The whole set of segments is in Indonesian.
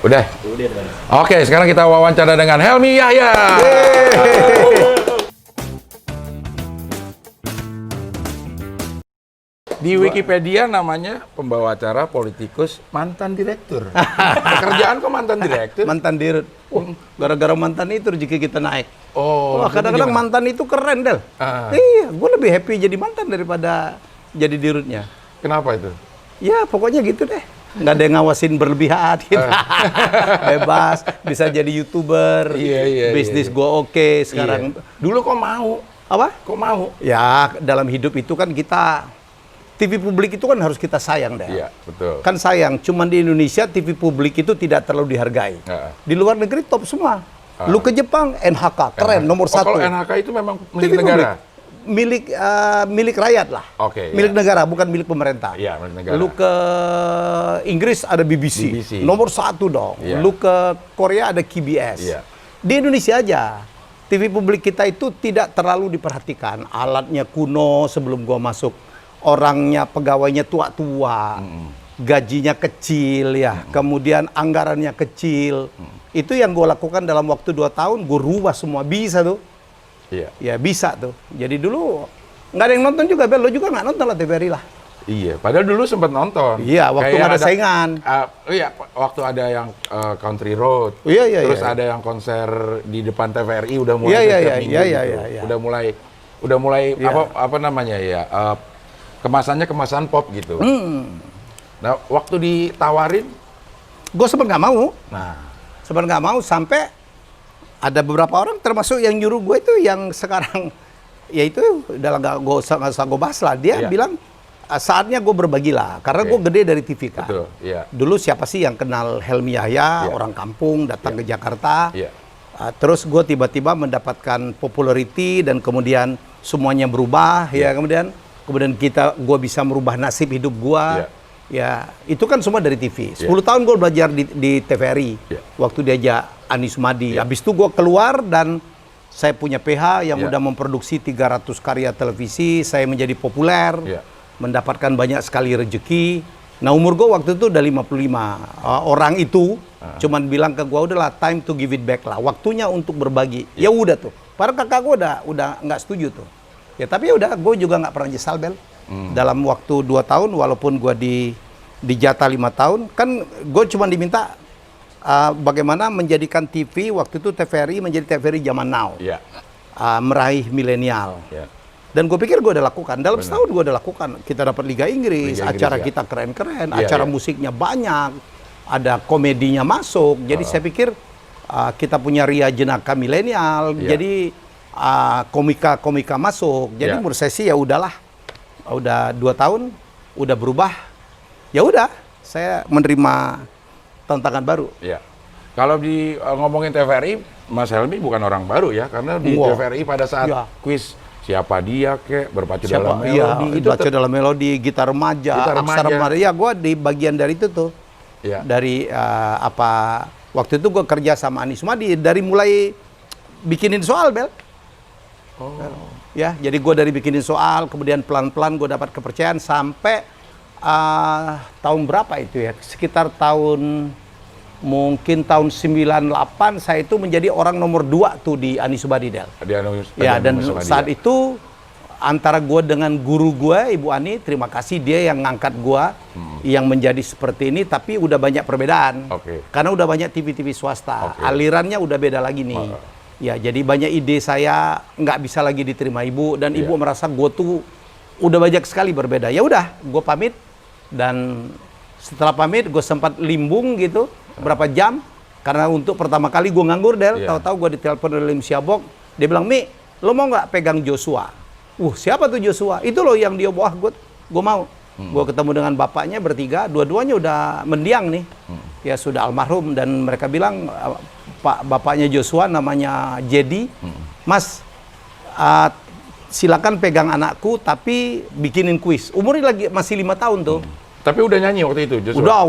Udah. Oke, sekarang kita wawancara dengan Helmy Yahya. Di Wikipedia namanya pembawa acara, politikus, mantan direktur. Pekerjaan kok mantan direktur? Mantan dirut. Gara-gara mantan itu rezeki kita naik. Oh, wah, kadang-kadang mantan itu keren, Del. Iya, gue lebih happy jadi mantan daripada jadi dirutnya. Kenapa itu? Ya, pokoknya gitu deh. Nggak ada yang ngawasin berlebihan gitu. Bebas, bisa jadi YouTuber. Bisnis gue oke sekarang. Dulu kok mau? Apa? Kok mau? Ya, dalam hidup itu kan kita TV publik itu kan harus kita sayang deh. Iya, betul. Kan sayang, cuman di Indonesia TV publik itu tidak terlalu dihargai. Di luar negeri top semua. Lu ke Jepang, NHK, keren, nomor satu. Kalau NHK itu memang TV milik negara? Milik rakyat lah. Oke. Milik negara, bukan milik pemerintah. Iya, milik negara. Lu ke Inggris ada BBC. Nomor satu dong. Lu ke Korea ada KBS. Di Indonesia aja, TV publik kita itu tidak terlalu diperhatikan. Alatnya kuno sebelum gua masuk. Orangnya, pegawainya tua-tua. Gajinya kecil ya. Kemudian anggarannya kecil. Itu yang gua lakukan dalam waktu 2 tahun, gua rubah semua. Bisa tuh. Iya. Ya bisa tuh. Jadi dulu nggak ada yang nonton juga, Bel. Lo juga nggak nonton lah TVRI lah. Iya, padahal dulu sempat nonton. Iya, waktu nggak ada saingan. Iya, waktu ada yang Country Road. Terus ada yang konser di depan TVRI udah mulai setiap minggu gitu. Udah mulai apa namanya ya? Kemasannya kemasan pop gitu. Nah, waktu ditawarin, gue sempat nggak mau. nah, Sempat nggak mau sampai ada beberapa orang termasuk yang nyuruh gue itu yang sekarang ya itu udah nggak usah gue bahas lah. Dia bilang saatnya gue berbagi lah karena gue gede dari TV kan. Betul, iya. Dulu siapa sih yang kenal Helmy Yahya, orang kampung datang ke Jakarta. Terus gue tiba-tiba mendapatkan popularity dan kemudian semuanya berubah ya kemudian gue bisa merubah nasib hidup gue. Ya, itu kan semua dari TV. 10 tahun gue belajar di TVRI. Waktu diajak Ani Sumadi. Habis itu gue keluar dan saya punya PH yang udah memproduksi 300 karya televisi. Saya menjadi populer, mendapatkan banyak sekali rezeki. Nah, umur gue waktu itu udah 55. Orang itu cuman bilang ke gue, udahlah time to give it back lah. Waktunya untuk berbagi. Ya udah tuh. Padahal kakak gue udah nggak setuju tuh. Ya tapi ya udah, gue juga nggak pernah nyesal, Bel. Dalam waktu 2 tahun, walaupun gue di jatah 5 tahun, kan gue cuma diminta bagaimana menjadikan TV, waktu itu TVRI menjadi TVRI zaman now. Meraih milenial. Dan gue pikir gue udah lakukan. Dalam setahun gue udah lakukan. Kita dapat Liga Inggris, acara kita keren-keren, acara musiknya banyak, ada komedinya masuk. Jadi saya pikir kita punya Ria Jenaka milenial, jadi komika-komika masuk. Jadi menurut saya sih ya udahlah. Udah 2 tahun, udah berubah. Ya udah, saya menerima tantangan baru. Iya. Kalau ngomongin TVRI, Mas Helmy bukan orang baru ya, karena di TVRI pada saat kuis siapa dia kek, berpacu dalam melodi, itu baca dalam melodi, gitar remaja, aksara remaja. Ya, gue di bagian dari itu tuh. Dari waktu itu gue kerja sama Ani Sumadi dari mulai bikinin soal, Bel. Ya, jadi gue dari bikinin soal, kemudian pelan-pelan gue dapat kepercayaan sampai tahun berapa itu ya? Sekitar mungkin tahun 98 saya itu menjadi orang nomor 2 tuh di Ani Sumadi, Del. Ya, dan saat itu antara gue dengan guru gue, Ibu Ani, terima kasih dia yang ngangkat gue, yang menjadi seperti ini, tapi udah banyak perbedaan. Karena udah banyak TV-TV swasta, alirannya udah beda lagi nih. Ya, jadi banyak ide saya nggak bisa lagi diterima ibu dan ibu merasa gue tuh udah banyak sekali berbeda. Ya udah, gue pamit dan setelah pamit gue sempat limbung gitu berapa jam karena untuk pertama kali gue nganggur, Del. Tahu-tahu gue ditelepon oleh Lim Siabok, dia bilang, Mi, lo mau nggak pegang Joshua? Siapa tuh Joshua? Itu loh yang dia bawa gue mau. Gue ketemu dengan bapaknya bertiga, dua-duanya udah mendiang nih. Ya sudah almarhum dan mereka bilang bapaknya Joshua namanya Jedi, Mas, silakan pegang anakku tapi bikinin kuis. Umurnya masih 5 tahun tuh. Tapi udah nyanyi waktu itu Joshua?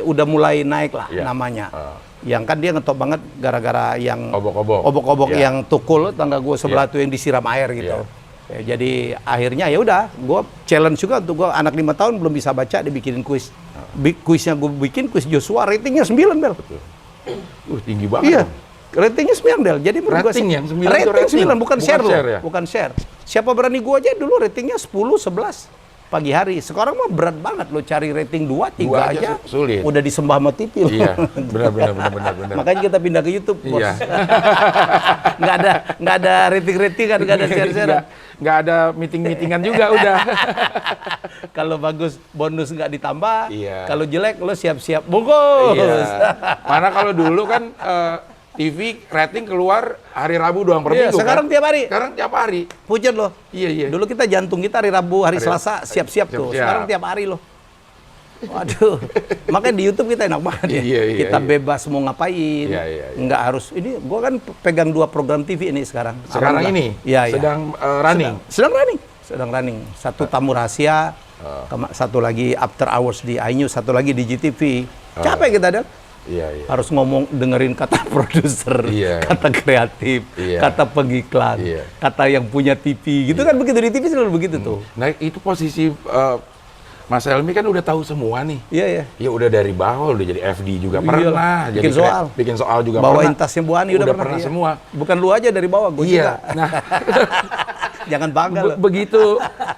Udah mulai naik lah namanya. Yang kan dia ngetop banget gara-gara yang obok-obok yang tukul tangga gue sebelah tuh yang disiram air gitu. Ya, jadi akhirnya ya udah, gue challenge juga untuk gue anak 5 tahun belum bisa baca dibikinin kuis. Kuisnya gue bikin kuis Joshua, ratingnya 9 Del. Betul. Tinggi banget. Iya. Ratingnya 9 Del. Jadi rating yang 9 rating 9 bukan share loh. Ya? Bukan share. Siapa berani gue aja dulu ratingnya 10, 11 pagi hari. Sekarang mah berat banget lo cari rating 2, 3 aja. Sulit. Udah disembah sama TV loh. Iya, benar. Makanya kita pindah ke YouTube, Bos. Iya. nggak ada rating-ratingan, nggak ada share-share. Nggak ada meeting-meetingan juga udah. Kalau bagus bonus nggak ditambah. Iya. Kalau jelek lo siap-siap bungkus. Iya. Mana kalau dulu kan TV rating keluar hari Rabu doang per minggu. Sekarang kan? tiap hari. Sekarang tiap hari. Pujian loh. Iya. Dulu kita jantung kita hari Rabu, hari Selasa siap-siap tuh. Sekarang tiap hari loh. Waduh. Makanya di YouTube kita enak banget ya. Iya, kita bebas mau ngapain. Iya. Nggak harus. Ini gua kan pegang 2 program TV ini sekarang. Sekarang ini? Iya. Sedang running? Sedang running. Satu Tamu Rahasia, satu lagi After Hours di iNews, satu lagi di GTV. Capek kita, Del. Iya. Harus dengerin kata produser, kata kreatif, kata pengiklan, kata yang punya TV, gitu kan begitu di TV selalu begitu tuh. Nah itu posisi Mas Helmy kan udah tahu semua nih. Iya. Ya udah dari bawah udah jadi FD juga pernah. Bikin soal juga bawain pernah. tasnya Bu Ani udah pernah semua. Bukan lu aja dari bawah, gue juga. Nah, jangan bangga loh.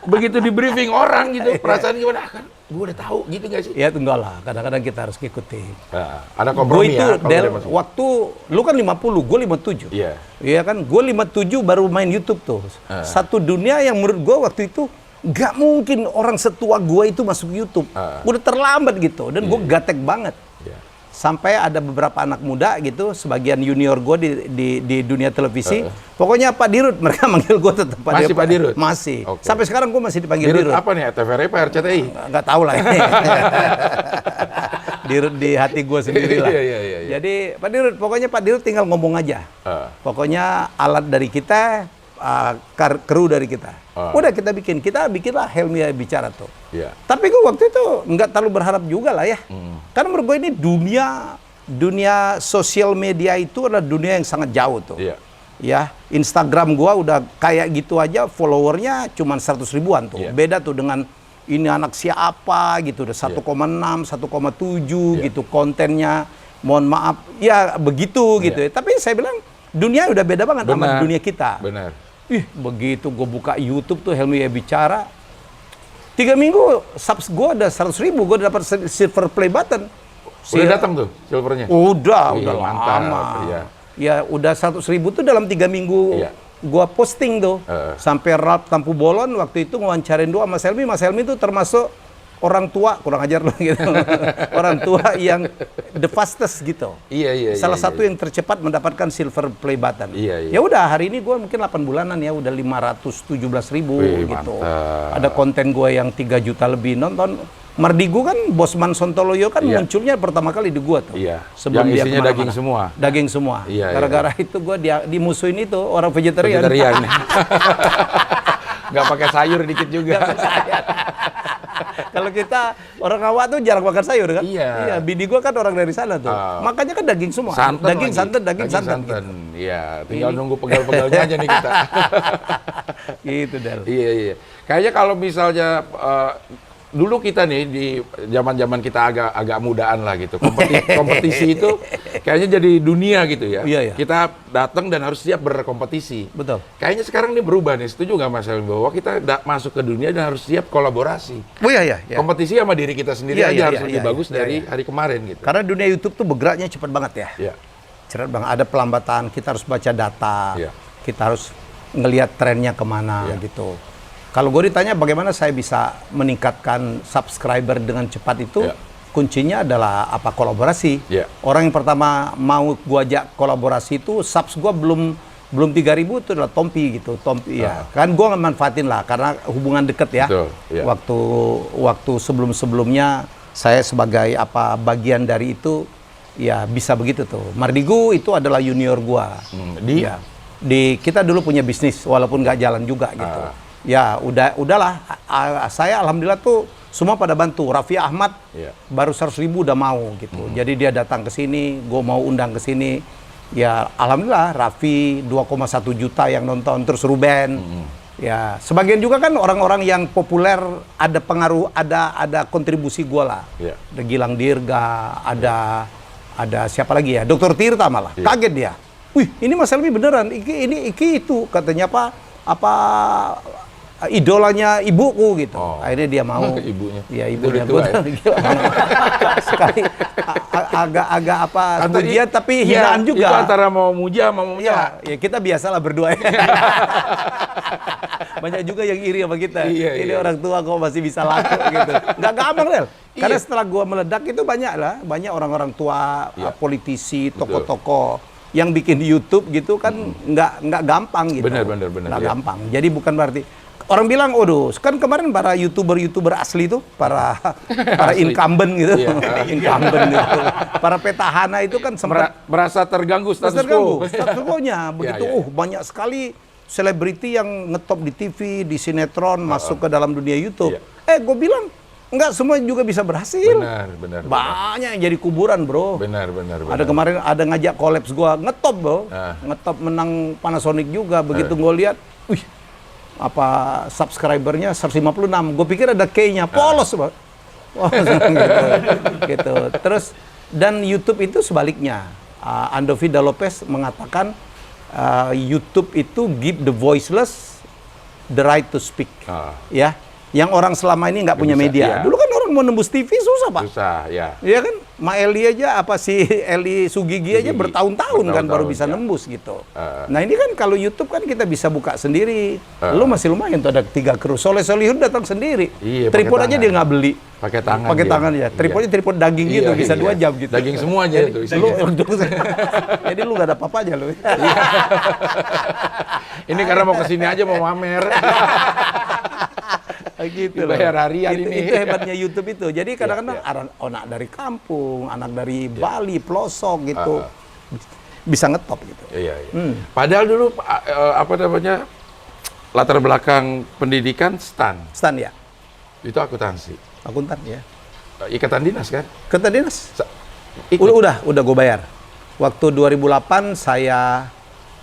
Begitu di briefing orang gitu, perasaan gimana? Kan gue udah tahu gitu nggak sih? Ya enggak lah, kadang-kadang kita harus ngikutin. Ada kompromi ya. Gue itu waktu lu kan 50, gue 57. Iya. Iya kan, gue 57 baru main YouTube tuh. Satu dunia yang menurut gue waktu itu nggak mungkin orang setua gue itu masuk YouTube. Udah terlambat gitu, dan gue gatek banget. Sampai ada beberapa anak muda gitu, sebagian junior gue di dunia televisi. Pokoknya Pak Dirut, mereka manggil gue tetap Masih Pak Dirut? Masih. Okay. Sampai sekarang gue masih dipanggil Dirut. Apa nih? TVRI, Pak RCTI? Nggak tahu lah ini. Dirut di hati gue sendiri lah. Iya. Jadi Pak Dirut, pokoknya Pak Dirut tinggal ngomong aja. Pokoknya alat dari kita, kru dari kita. Udah kita bikinlah Helmy Bicara tuh. Tapi gue waktu itu nggak terlalu berharap juga lah ya. Karena menurut gue ini dunia sosial media itu adalah dunia yang sangat jauh tuh. Ya, Instagram gue udah kayak gitu aja, followernya cuma 100 ribuan tuh. Beda tuh dengan ini anak siapa gitu, udah 1,6, 1,7 gitu kontennya. Mohon maaf, ya begitu gitu ya. Tapi saya bilang dunia udah beda banget sama dunia kita. Benar. Begitu gue buka YouTube tuh Helmy Bicara, 3 minggu subs gue udah 100 ribu, gue dapat silver play button. Udah datang tuh silvernya? Udah mantap. lama. Ya udah 100 ribu tuh dalam 3 minggu gue posting tuh. Sampai Ralph Tampu Bolon waktu itu ngewawancarin dua Mas Helmy. Mas Helmy tuh termasuk orang tua, kurang ajar loh gitu. Orang tua yang the fastest gitu. Iya. Salah satu yang tercepat mendapatkan silver play button. Iya. Ya udah hari ini gue mungkin 8 bulanan ya udah 517 ribu gitu. Mantap. Ada konten gue yang 3 juta lebih nonton. Mardigu kan Bosman Sontoloyo kan munculnya pertama kali di gue tuh. Sebelum yang isinya daging semua. Daging semua. Gara-gara itu gue dimusuhin itu orang vegetarian. Nggak pakai sayur dikit juga. Kalau kita orang awak tuh jarang makan sayur kan? Iya. Bini gua kan orang dari sana tuh. Makanya kan daging semua. Daging santan. Iya, tinggal nunggu pegal-pegalnya aja nih kita. Gitu, Del. Iya. Kayaknya kalau misalnya dulu kita nih di zaman-zaman kita agak mudaan lah gitu. Kompetisi itu kayaknya jadi dunia gitu ya. Iya. Kita datang dan harus siap berkompetisi. Betul. Kayaknya sekarang ini berubah nih. Setuju nggak Mas Helmy bahwa kita masuk ke dunia dan harus siap kolaborasi. Iya. Kompetisi sama diri kita sendiri aja harus lebih bagus dari hari kemarin gitu. Karena dunia YouTube tuh bergeraknya cepat banget ya. Iya. Cepat banget. Ada pelambatan. Kita harus baca data. Kita harus ngelihat trennya kemana gitu. Kalau gue ditanya bagaimana saya bisa meningkatkan subscriber dengan cepat itu, kuncinya adalah apa? Kolaborasi. Orang yang pertama mau gue ajak kolaborasi itu, subs gue belum 3.000 itu adalah Tompi gitu. Tompi ya. Kan gue manfaatin lah karena hubungan deket ya. Waktu sebelum-sebelumnya saya sebagai bagian dari itu ya bisa begitu tuh. Mardigu itu adalah junior gue. Kita dulu punya bisnis walaupun nggak jalan juga gitu. Ya udahlah, saya alhamdulillah tuh semua pada bantu. Raffi Ahmad baru 100 ribu udah mau gitu. Jadi dia datang ke sini, gue mau undang ke sini. Ya alhamdulillah Raffi 2,1 juta yang nonton, terus Ruben Ya, sebagian juga kan orang-orang yang populer ada pengaruh, ada kontribusi gue lah. Yeah. Ada Gilang Dirga, ada siapa lagi ya? Dr. Tirta malah. Yeah. Kaget dia. Wih, ini Mas Helmi beneran. Iki itu katanya apa idolanya ibuku gitu. Oh. Akhirnya dia mau. Ibunya. Iya, ibunya tua, gue. Sekali agak apa studian tapi hinaan juga. Itu antara mau muja sama mau ya kita biasalah berdua. Banyak juga yang iri sama kita. Ini orang tua kok masih bisa laku gitu. Nggak gampang, Rel. Karena setelah gua meledak itu banyak orang-orang tua, politisi, tokoh-tokoh yang bikin YouTube gitu kan nggak gampang gitu. Benar. Nggak gampang. Jadi bukan berarti orang bilang, "Waduh, kan kemarin para YouTuber asli itu, para incumbent gitu." Incumbent gitu. Para petahana itu kan sempat merasa terganggu status quo-nya. Begitu, banyak sekali selebriti yang ngetop di TV, di sinetron, masuk ke dalam dunia YouTube. Gue bilang, enggak semua juga bisa berhasil. Benar. Banyak yang jadi kuburan, bro. Benar. Ada kemarin ada ngajak kolaps gua ngetop, bro. Ngetop menang Panasonic juga. Begitu gua lihat, wih, apa subscribernya 156. Gue pikir ada K-nya, polos, bro. gitu. Terus dan YouTube itu sebaliknya. Andovida Lopez mengatakan YouTube itu give the voiceless the right to speak. Ya. Yang orang selama ini nggak punya media. Dulu kan orang mau nembus TV susah, Pak. Susah, ya. Iya kan? Ma Eli aja, Eli Sugigi aja bertahun-tahun kan baru bisa nembus gitu. Nah ini kan kalau YouTube kan kita bisa buka sendiri. Lu masih lumayan tuh ada 3 kru. Soleh Solihun datang sendiri. Tripod aja dia nggak beli. Pakai tangan. Pakai tangan ya. Tripodnya tripod daging gitu, bisa 2 jam gitu. Daging semuanya itu. Jadi lu nggak ada apa-apanya lu. Ini karena mau kesini aja mau mamer. Gitu bayar harian ini. Itu hebatnya YouTube itu. Jadi kadang-kadang anak dari kampung, anak dari Bali, pelosok gitu. Bisa ngetop gitu. Iya. Padahal dulu apa namanya? Latar belakang pendidikan STAN. STAN ya. Itu akuntansi. Akuntan ya. Ikatan dinas kan? Ikatan dinas. Udah gue bayar. Waktu 2008 saya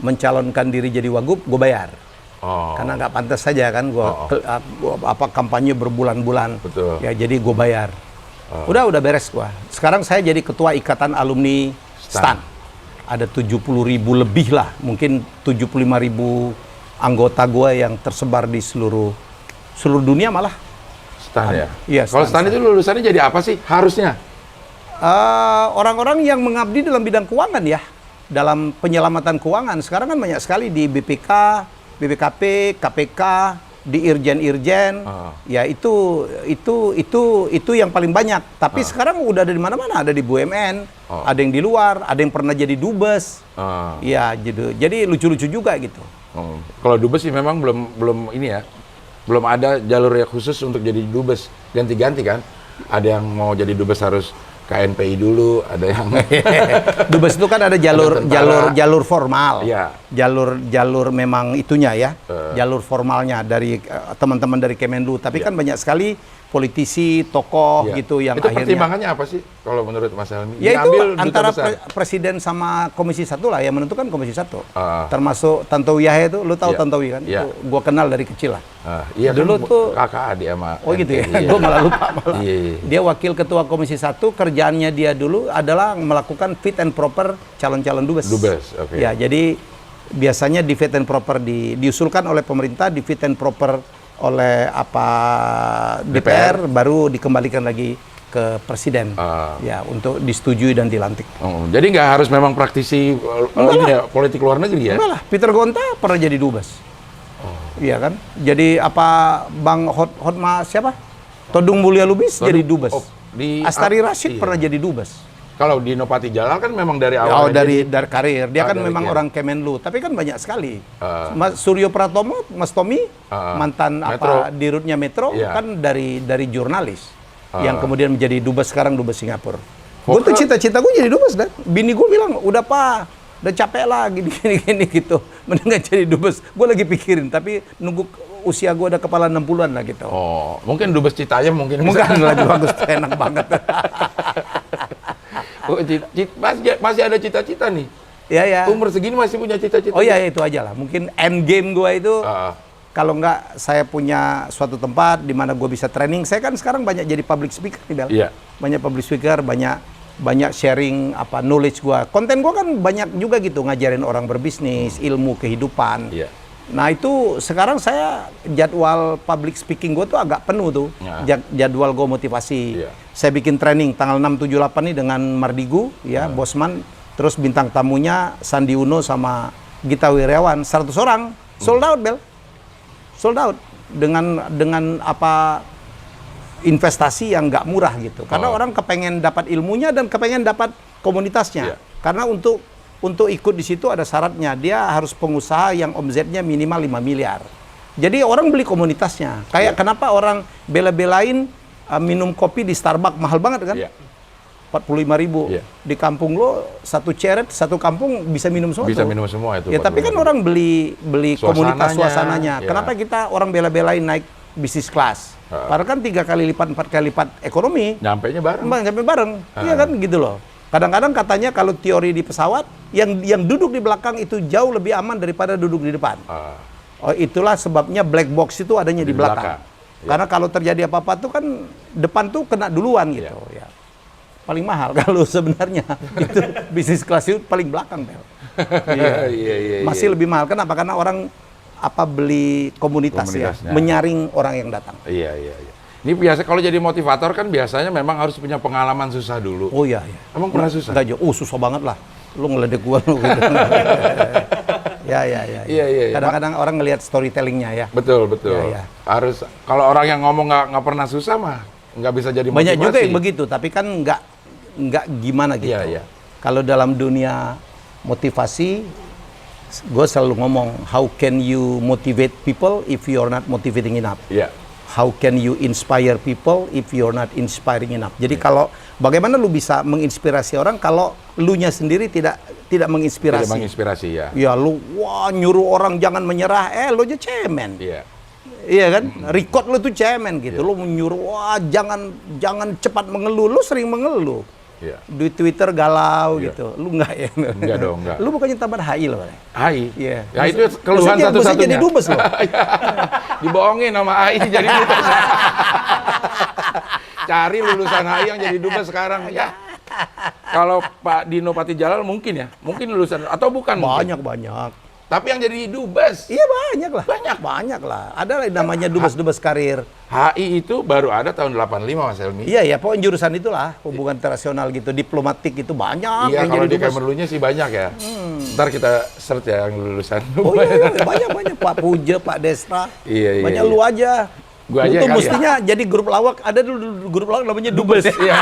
mencalonkan diri jadi wagub, gue bayar. Karena nggak pantas saja kan gua kampanye berbulan-bulan. Betul. Ya jadi gue bayar. Udah beres gua. Sekarang saya jadi ketua ikatan alumni STAN. Ada 70.000 lebih lah, mungkin 75.000 anggota gua yang tersebar di seluruh dunia malah. STAN ya. Iya. Kalau STAN itu lulusannya jadi apa sih harusnya? Orang-orang yang mengabdi dalam bidang keuangan ya, dalam penyelamatan keuangan. Sekarang kan banyak sekali di BPK, BPKP, KPK, di Irjen-Irjen, ya itu yang paling banyak. Tapi sekarang udah ada di mana-mana, ada di BUMN, ada yang di luar, ada yang pernah jadi dubes, ya jadi lucu-lucu juga gitu. Kalau dubes sih memang belum ini ya, belum ada jalur yang khusus untuk jadi dubes, ganti-ganti kan. Ada yang mau jadi dubes harus KNPI dulu, ada yang dubes itu kan ada jalur formal, jalur memang itunya ya, jalur formalnya dari teman-teman dari Kemenlu. Tapi kan banyak sekali politisi, tokoh gitu yang itu akhirnya. Pertimbangannya apa sih kalau menurut Mas Helmi? Ya itu antara presiden sama Komisi 1 lah yang menentukan Komisi 1. Termasuk Tantowi Yahya itu, lu tahu Tantowi kan? Itu gua kenal dari kecil lah. Iya dulu kan, tuh kakak adik sama. Oh gitu ya. Gua malah lupa malah. Dia wakil ketua Komisi 1, kerjaannya dia dulu adalah melakukan fit and proper calon-calon dubes. Oke. Ya, jadi biasanya di fit and proper diusulkan oleh pemerintah, di fit and proper oleh DPR baru dikembalikan lagi ke presiden ya untuk disetujui dan dilantik. Jadi nggak harus memang praktisi politik luar negeri ya? Enggak lah, Peter Gonta pernah jadi dubes. Iya kan? Jadi Bang Hotma siapa? Todung Mulya Lubis jadi dubes. Astari Rashid pernah jadi dubes. Kalau di Nopati Jalal kan memang dari awal. Dari karir. Dia kan memang orang Kemenlu. Tapi kan banyak sekali. Mas Suryo Pratomo, Mas Tommy, mantan dirutnya Metro, kan dari jurnalis. Yang kemudian menjadi dubes, sekarang dubes Singapura. Gue tuh cita-cita gue jadi dubes. Bini gue bilang, udah Pak, udah capek lah gini gitu. Mendingan jadi dubes. Gue lagi pikirin, tapi nunggu usia gue udah kepala 60-an lah gitu. Mungkin dubes Citayam mungkin lagi bagus, enak banget. Masih ada cita-cita nih. Ya. Umur segini masih punya cita-cita. Oh iya, itu aja lah. Mungkin end game gue itu kalau nggak saya punya suatu tempat di mana gue bisa training. Saya kan sekarang banyak jadi public speaker nih, Bel. Iya. Banyak public speaker, banyak sharing knowledge gue. Konten gue kan banyak juga gitu, ngajarin orang berbisnis, ilmu kehidupan. Iya. Nah itu sekarang saya jadwal public speaking gue tuh agak penuh tuh. Jadwal gue motivasi. Iya. Saya bikin training tanggal 6, 7, 8 nih dengan Mardigu, ya, Bosman. Terus bintang tamunya Sandi Uno sama Gita Wirjawan, 100 orang. Sold out, Bel. Sold out. Dengan apa investasi yang nggak murah gitu. Karena orang kepengen dapat ilmunya dan kepengen dapat komunitasnya. Karena untuk ikut di situ ada syaratnya. Dia harus pengusaha yang omsetnya minimal 5 miliar. Jadi orang beli komunitasnya. Kayak kenapa orang bela-belain minum kopi di Starbucks mahal banget kan? 45.000. Di kampung lo satu ceret, satu kampung bisa minum semua. Bisa minum semua itu. Ya tapi kan orang beli komunitas suasananya. Kenapa kita orang bela-belain naik bisnis kelas? Padahal kan 3 kali lipat, 4 kali lipat ekonomi. Nyampenya bareng. Nyampe bareng. Iya kan gitu loh. Kadang-kadang katanya kalau teori di pesawat, yang duduk di belakang itu jauh lebih aman daripada duduk di depan. Oh, itulah sebabnya black box itu adanya di belakang. Karena kalau terjadi apa-apa tuh kan depan tuh kena duluan gitu. Ya. Paling mahal kalau sebenarnya itu bisnis kelas itu paling belakang, Bel. Masih lebih mahal. Kenapa? Karena orang beli komunitas ya, menyaring orang yang datang. Iya. Ini biasa kalau jadi motivator kan biasanya memang harus punya pengalaman susah dulu. Oh iya. Emang pernah susah? Enggak, susah banget lah. Lu ngeledek gua lu gitu. Iya. Kadang-kadang orang ngelihat storytellingnya ya. Betul. Ya. Harus kalau orang yang ngomong nggak pernah susah mah nggak bisa jadi motivasi. Banyak juga yang begitu, tapi kan nggak gimana gitu. Iya. Kalau dalam dunia motivasi, gue selalu ngomong, how can you motivate people if you're not motivating enough? Iya. How can you inspire people if you're not inspiring enough? Jadi kalau bagaimana lu bisa menginspirasi orang kalau lunya sendiri tidak menginspirasi? Tidak menginspirasi ya. Ya lu nyuruh orang jangan menyerah, lu aja cemen. Iya. Iya kan? Record lu tuh cemen gitu. Lu menyuruh jangan cepat mengeluh, lu sering mengeluh. Iya. Di Twitter galau gitu. Lu enggak ya? Enggak dong, enggak. Lu bukannya tamat HI loh. HI? Iya. Ya itu keluhan satu-satunya. Jadi dubes loh. Dibohongin sama HI jadi dubes. Cari lulusan HI yang jadi dubes sekarang ya. Kalau Pak Dino Patijalal mungkin ya? Mungkin lulusan atau bukan? Banyak. Tapi yang jadi dubes? Iya banyak lah. Banyak lah. Ada namanya dubes karir. HI itu baru ada tahun 85 Mas Helmi. Iya, pokoknya jurusan itulah. Hubungan internasional gitu, diplomatik itu banyak. Iya, yang kalau jadi di Kemenlunya sih banyak ya. Ntar kita search ya yang lulusan. Oh iya, banyak. Pak Puja, Pak Desra. Iya. Banyak lu aja. Gua aja itu mestinya jadi grup lawak. Ada dulu grup lawak namanya dubes. Iya.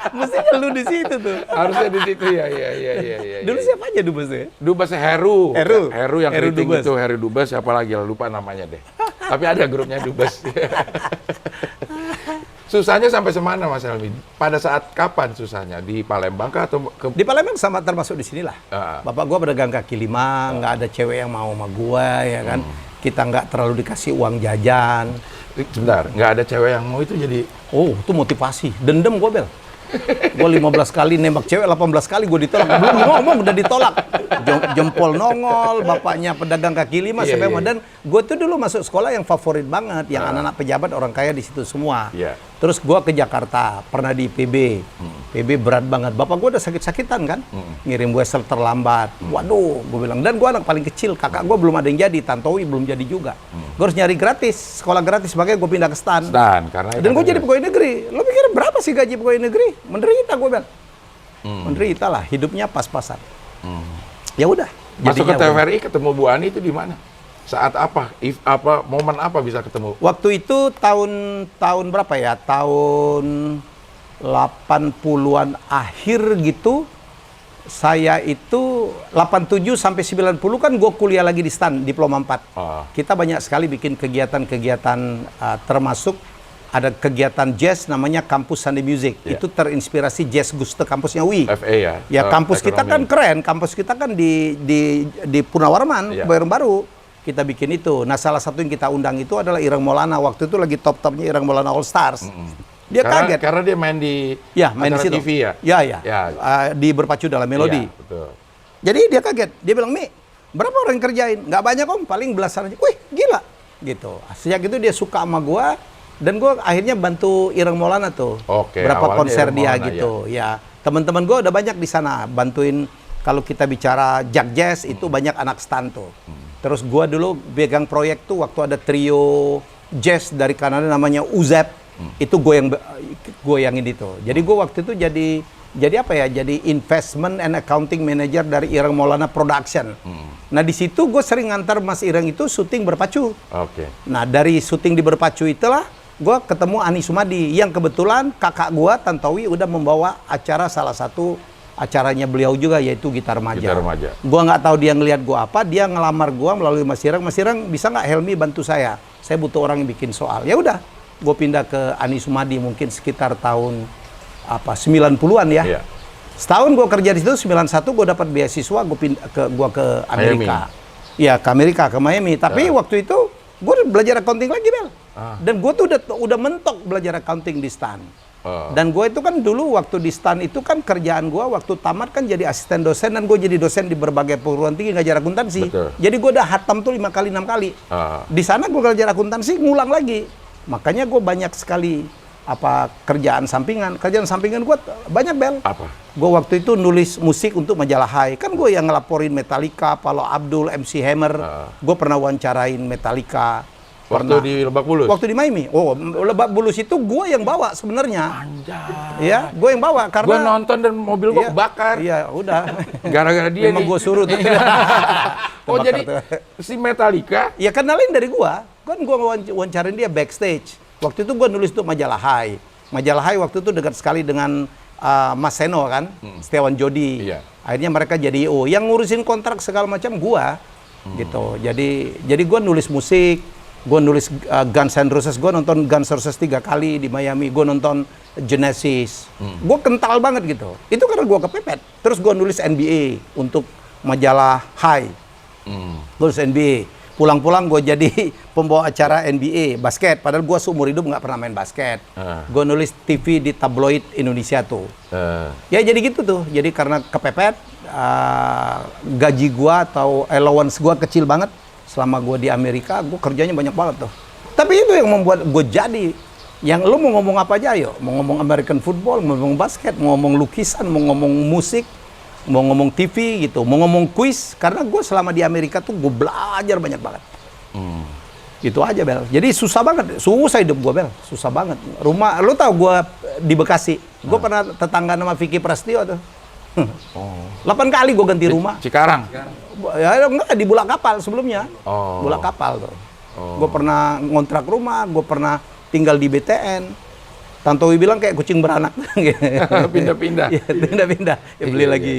Mestinya lu di situ tuh. Harusnya di situ ya. Dulu siapa aja dubesnya? Dubesnya Heru yang keriting dubes. itu Heru Dubes, siapa lagi lupa namanya deh. Tapi ada grupnya Dubes. Susahnya sampai semana Mas Helmi? Pada saat kapan susahnya? Di Palembang kah atau Di Palembang sama termasuk di sinilah. Bapak gua pedagang kaki lima, nggak ada cewek yang mau sama gua ya kan. Kita nggak terlalu dikasih uang jajan. Sebentar, nggak ada cewek yang mau itu jadi... Oh, itu motivasi. Dendam gua, Bel. Gue 15 kali nembak cewek, 18 kali gue ditolak. Belum ngomong udah ditolak. Jempol nongol, bapaknya pedagang kaki lima, Iya. Dan gue tuh dulu masuk sekolah yang favorit banget, yang anak-anak pejabat orang kaya di situ semua. Iya. Terus gue ke Jakarta, pernah di PB. PB berat banget. Bapak gue udah sakit-sakitan kan, ngirim wesel terlambat. Waduh, gue bilang. Dan gue anak paling kecil, kakak gue belum ada yang jadi, Tantowi belum jadi juga. Gue harus nyari gratis, sekolah gratis, makanya gue pindah ke STAN. Karena Dan gue jadi pegawai negeri. Lo pikir berapa sih gaji pegawai negeri? Menderita gue bilang. Menderita lah, hidupnya pas-pasan. Ya udah. Masuk ke TVRI ketemu Bu Ani itu di mana? Saat apa? Momen apa bisa ketemu? Waktu itu tahun berapa ya? Tahun 80-an akhir gitu. Saya itu 87 sampai 90 kan gue kuliah lagi di STAN, Diploma 4. Kita banyak sekali bikin kegiatan-kegiatan termasuk ada kegiatan jazz namanya Kampus Sunday Music. Itu terinspirasi Jazz Guste kampusnya UI. FA ya? Ya kampus kita kan keren, kampus kita kan di Punawarman, Kebayoran Baru. Kita bikin itu. Nah salah satu yang kita undang itu adalah Ireng Maulana. Waktu itu lagi top-topnya Ireng Maulana All Stars. Dia kaget. Karena dia main di main di situ. TV ya? Ya. Di Berpacu Dalam Melodi. Iya, betul. Jadi dia kaget. Dia bilang, Mi, berapa orang yang kerjain? Nggak banyak om, paling belasan aja. Wih, gila. Gitu. Sejak itu dia suka sama gua, dan gua akhirnya bantu Ireng Maulana tuh. Berapa konser dia gitu. Ya, teman-teman gua udah banyak di sana bantuin. Kalau kita bicara Jag Jazz itu banyak anak stan tuh. Terus gua dulu pegang proyek tuh waktu ada trio jazz dari Kanada namanya Uzep. Itu goyangin itu. Jadi gua waktu itu jadi apa ya? Jadi investment and accounting manager dari Ireng Maulana Production. Nah di situ gue sering ngantar Mas Ireng itu syuting berpacu. Nah dari syuting di berpacu itulah gue ketemu Ani Sumadi yang kebetulan kakak gue Tantowi udah membawa acara salah satu acaranya beliau juga yaitu Gitar Remaja. Gue nggak tahu dia ngelihat gue apa, dia ngelamar gue melalui Mas Ireng. Mas Ireng bisa nggak Helmi bantu saya butuh orang yang bikin soal. Ya udah, gue pindah ke Ani Sumadi mungkin sekitar tahun 90-an ya. Setahun gue kerja di situ, 91 gue dapat beasiswa, gue ke Amerika. Iya, ke Amerika, ke Miami. Tapi waktu itu gue belajar accounting lagi, Bel. Dan gue tuh udah mentok belajar accounting di STAN. Dan gue itu kan dulu waktu di STAN itu kan kerjaan gue waktu tamat kan jadi asisten dosen, dan gue jadi dosen di berbagai perguruan tinggi ngajar akuntansi. Jadi gue udah hatam tuh 5 kali 6 kali. Di sana gue belajar akuntansi ngulang lagi. Makanya gue banyak sekali kerjaan sampingan gue banyak, Bel. Gue waktu itu nulis musik untuk majalah High, kan gue yang ngelaporin Metallica, Paula Abdul, MC Hammer. Gue pernah wawancarain Metallica waktu di Lebak Bulus, waktu di Miami. Lebak Bulus itu gue yang bawa sebenarnya. Ya, gue yang bawa karena gue nonton dan mobil gue kebakar. Iya, udah. Gara-gara dia memang gue suruh tuh. Jadi si Metallica ya kenalin dari gue kan, gue wawancarain dia backstage. Waktu itu gue nulis untuk majalah High. Majalah High waktu itu dekat sekali dengan Mas Seno kan, Setiawan Jodi. Akhirnya mereka jadi IO. Yang ngurusin kontrak segala macam gue. Gitu. Jadi gue nulis musik, gue nulis Guns N' Roses. Gue nonton Guns N' Roses 3 kali di Miami. Gue nonton Genesis. Gue kental banget gitu. Itu karena gue kepepet. Terus gue nulis NBA untuk majalah High. Nulis NBA. Pulang-pulang gue jadi pembawa acara NBA basket, padahal gue seumur hidup nggak pernah main basket. Gue nulis TV di tabloid Indonesia tuh. Ya jadi gitu tuh. Jadi karena kepepet, gaji gue atau allowance gue kecil banget. Selama gue di Amerika, gue kerjanya banyak banget tuh. Tapi itu yang membuat gue jadi. Yang lu mau ngomong apa aja, yuk. Mau ngomong American football, mau ngomong basket, mau ngomong lukisan, mau ngomong musik, mau ngomong TV gitu, mau ngomong kuis, karena gue selama di Amerika tuh gue belajar banyak banget. Itu aja, Bel. Jadi susah banget, susah hidup gue, Bel, susah banget. Rumah, lu tau gue di Bekasi, gue pernah tetangga nama Vicky Prasetyo tuh. 8 kali gue ganti rumah. Cikarang? Ya enggak, di Bulak Kapal sebelumnya. Bulak Kapal tuh. Gue pernah ngontrak rumah, gue pernah tinggal di BTN. Tantowi bilang kayak kucing beranak. Pindah-pindah. Ya, pindah-pindah. Ya, beli lagi.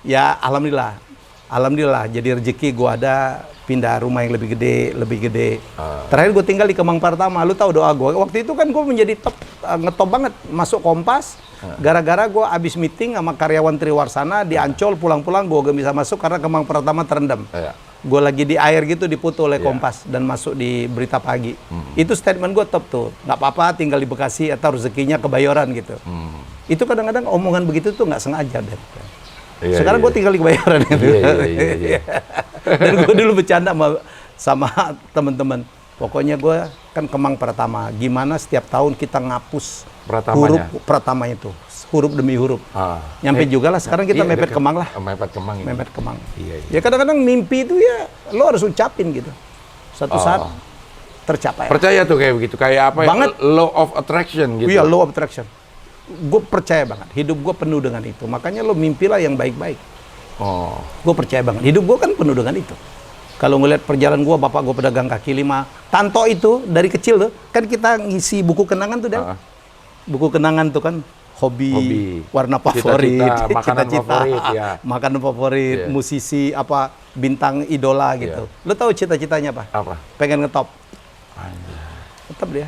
Ya, alhamdulillah. Jadi rezeki gue ada pindah rumah yang lebih gede. Terakhir gue tinggal di Kemang Pratama. Lu tahu doa gue. Waktu itu kan gue menjadi ngetop banget masuk Kompas. Gara-gara gue abis meeting sama karyawan Triwarsana di Ancol, pulang-pulang gue gak bisa masuk karena Kemang Pratama terendam. Gue lagi di air gitu diputu oleh Kompas dan masuk di Berita Pagi. Itu statement gue top tuh. Nggak apa-apa tinggal di Bekasi atau rezekinya Kebayoran gitu. Itu kadang-kadang omongan begitu tuh nggak sengaja deh. Sekarang gue tinggal di Kebayoran gitu. Dan gue dulu bercanda sama teman-teman. Pokoknya gue kan Kemang Pratama. Gimana setiap tahun kita ngapus huruf Pratama itu. Huruf demi huruf. Nyampe juga lah. Sekarang kita mepet Kemang lah. Mepet Kemang. Ya kadang-kadang mimpi itu ya lo harus ucapin gitu. Suatu saat tercapai. Percaya tuh kayak begitu. Kayak apa banget. Ya? Law of attraction gitu. Iya, law of attraction. Gue percaya banget. Hidup gue penuh dengan itu. Makanya lo mimpilah yang baik-baik. Gue percaya banget. Hidup gue kan penuh dengan itu. Kalau ngeliat perjalanan gue, bapak gue pedagang kaki lima. Tanto itu dari kecil tuh. Kan kita ngisi buku kenangan tuh, buku kenangan tuh kan. Hobi, warna favorit, cita-cita, makanan favorit, musisi, bintang idola gitu. Lo tahu cita-citanya apa? Pengen ngetop. Ngetop dia.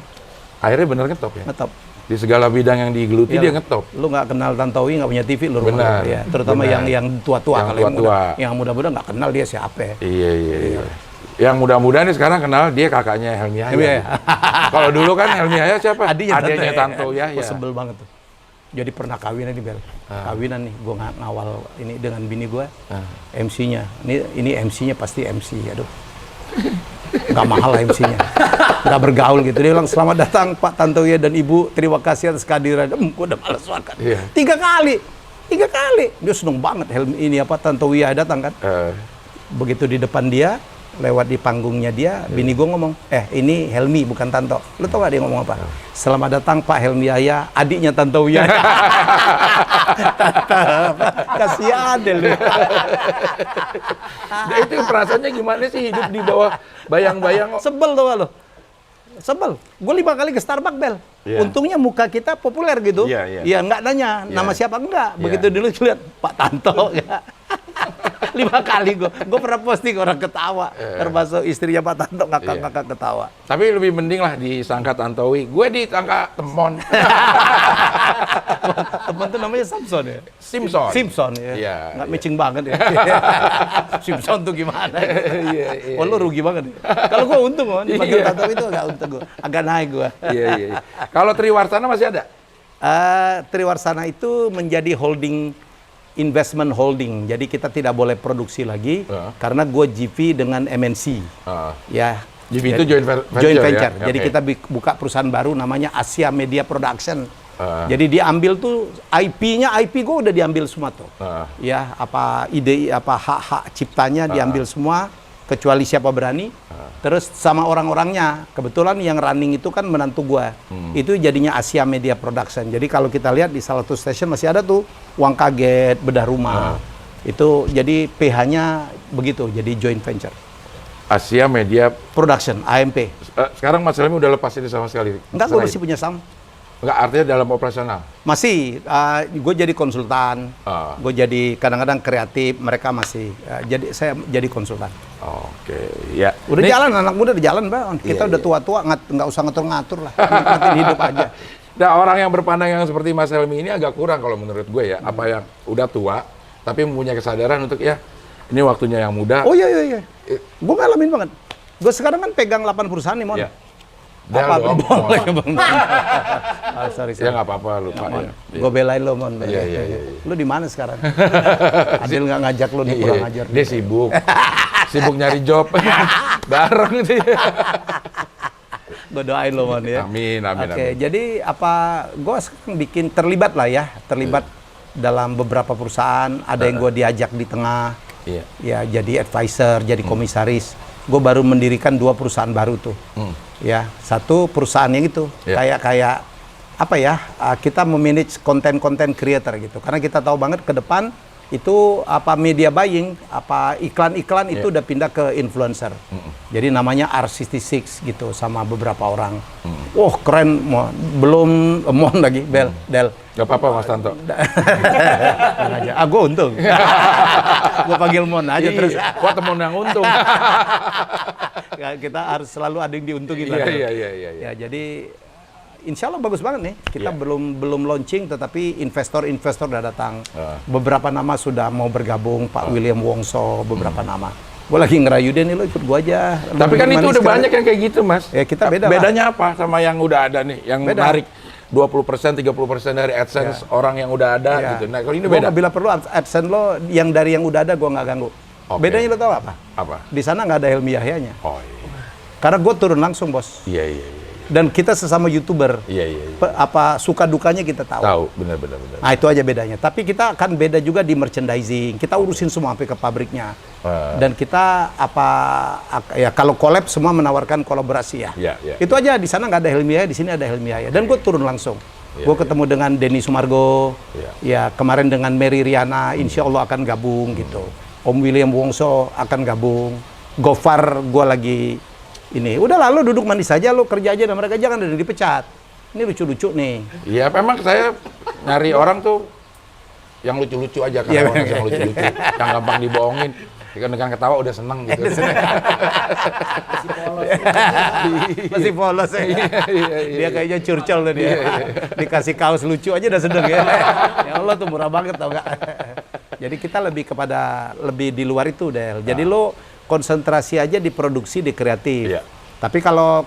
Akhirnya bener ngetop ya? Ngetop. Di segala bidang yang digeluti dia ngetop. Lu nggak kenal Tantowi, nggak punya TV, lu rumah ya. Terutama yang tua-tua. Yang muda-muda nggak kenal dia siapa. Iya. Yang mudah-mudahan nih sekarang kenal dia kakaknya Helmi Yahya. Kalau dulu kan Helmi Yahya siapa? Adiknya Tanto ya. Sebel banget tuh. Jadi pernah kawinan nih, Bel. Kawinan nih, gue ngawal ini dengan bini gue. MC-nya. Ini MC-nya pasti MC, aduh. Gak mahal lah MC-nya. Gak bergaul gitu. Dia bilang, selamat datang Pak Tantowi dan Ibu. Terima kasih atas kehadiran. Gue udah males makan. 3 kali. Dia seneng banget. Ini apa, Tantowi datang kan. Begitu di depan dia, lewat di panggungnya dia, bini gue ngomong, ini Helmi bukan Tanto. Lu tau gak dia ngomong apa? Selamat datang Pak Helmi Yahya, adiknya Tanto Wiyahya. Kasihan deh lu. Nah, itu perasaannya gimana sih hidup di bawah bayang-bayang? Sebel tau gak lo? Sebel. Gue 5 kali ke Starbucks, Bel. Untungnya muka kita populer gitu. Iya, nggak nanya nama siapa, enggak. Begitu dulu lihat Pak Tanto. 5 kali gue pernah posting, orang ketawa, termasuk istrinya Pak Tanto, ngakak-ngakak ketawa. Tapi lebih mending lah disangka Tantowi, gue disangka Temon. Temen tuh namanya Samson ya? Simpson ya. Nggak matching banget ya. Simpson tuh gimana? Oh, lu rugi banget ya. Kalau gue untung, dipanggil Tantowi itu agak untung gue, agak naik gue. Kalau Triwarsana masih ada? Triwarsana itu menjadi investment holding, jadi kita tidak boleh produksi lagi karena gue GV dengan MNC. Ya. GV itu joint venture. Ya? Jadi kita buka perusahaan baru namanya Asia Media Production. Jadi diambil tuh IP gue udah diambil semua tuh. Ya, apa ide, apa hak-hak ciptanya diambil semua, kecuali siapa berani. Terus sama orang-orangnya, kebetulan yang running itu kan menantu gua. Itu jadinya Asia Media Production. Jadi kalau kita lihat di salah satu stasiun masih ada tuh Uang Kaget, Bedah Rumah. Itu jadi PH-nya begitu, jadi joint venture. Asia Media Production, AMP. Sekarang Mas Helmi udah lepas ini sama sekali? Enggak, gua masih punya saham. Enggak, artinya dalam operasional? Masih, gue jadi konsultan, gue jadi kadang-kadang kreatif, mereka masih, saya jadi konsultan. Oke, ya. Udah jalan, anak muda udah jalan, Bang. Kita udah tua-tua, nggak usah ngatur-ngatur lah, nikmatin hidup aja. Nah, orang yang berpandang yang seperti Mas Helmi ini agak kurang kalau menurut gue ya, apa yang udah tua, tapi mempunyai kesadaran untuk ya, ini waktunya yang muda. Oh iya. Gue ngalamin banget. Gue sekarang kan pegang 8 perusahaan nih, Mon. Apa boleh, Bang? Sorry. Ya nggak apa-apa, lu Pak. Gue belain lo, Mon. Iya. Lu di mana sekarang? Adil nggak ngajak lu nih, kurang ajar. Dia sibuk. Sibuk nyari job. Bareng sih. Gue doain lo, Mon ya. Amin. Oke, jadi apa? Gue sekarang bikin terlibat dalam beberapa perusahaan. Ada yang gue diajak di tengah. Ya, jadi advisor, jadi komisaris. Gue baru mendirikan 2 perusahaan baru tuh. Ya, satu perusahaan yang itu kayak apa ya? Kita memanage konten creator gitu. Karena kita tahu banget ke depan itu apa media buying, apa iklan-iklan itu udah pindah ke influencer. Jadi namanya R66 gitu sama beberapa orang. Wah, keren, belum Mon lagi, Del. Gak apa-apa Mas Tanto. Aja. Gue untung. Gue panggil Mon aja terus. Wah, temen yang untung. Kita harus selalu ada yang diuntungin. Iya. Ya, jadi insya Allah bagus banget nih. Kita belum launching, tetapi investor udah datang. Beberapa nama sudah mau bergabung, Pak William Wongso, beberapa nama. Gue lagi ngerayu dia nih, lo ikut gue aja. Tapi kan itu udah banyak yang kayak gitu, Mas. Ya kita beda. Bedanya apa sama yang udah ada nih, yang menarik 20%, 30% dari AdSense orang yang udah ada gitu. Nah, kalau ini beda. Bila perlu AdSense lo yang dari yang udah ada gue nggak ganggu. Bedanya lo tau apa? Di sana nggak ada Helmi Yahyanya. Oh iya. Karena gue turun langsung, Bos. Iya. Dan kita sesama YouTuber. Iya. Apa suka dukanya kita tahu. Tahu, benar. Nah, itu aja bedanya. Tapi kita akan beda juga di merchandising. Kita urusin semua sampai ke pabriknya. Dan kita kalau collab semua menawarkan kolaborasi ya. Itu aja, di sana nggak ada Helmi Yahya, di sini ada Helmi Yahya. Dan gue turun langsung. Gue ketemu dengan Denny Sumargo. Ya, kemarin dengan Mary Riana, insya Allah akan gabung gitu. Om William Wongso akan gabung. Gofar gue lagi ini. Udah lalu duduk manis saja, lo kerja aja dan mereka jangan ada dipecat. Ini lucu-lucu nih. Iya, memang saya nyari orang tuh yang lucu-lucu aja kan, yang lucu-lucu, yang gampang dibohongin. Dengan ketawa udah seneng gitu. Masih polos ya. Dia kayaknya curcol tuh dia. Dikasih kaos lucu aja udah seneng ya. Ya Allah tuh murah banget tau gak. Jadi kita lebih di luar itu, Del. Jadi lo konsentrasi aja di produksi, di kreatif. Tapi kalau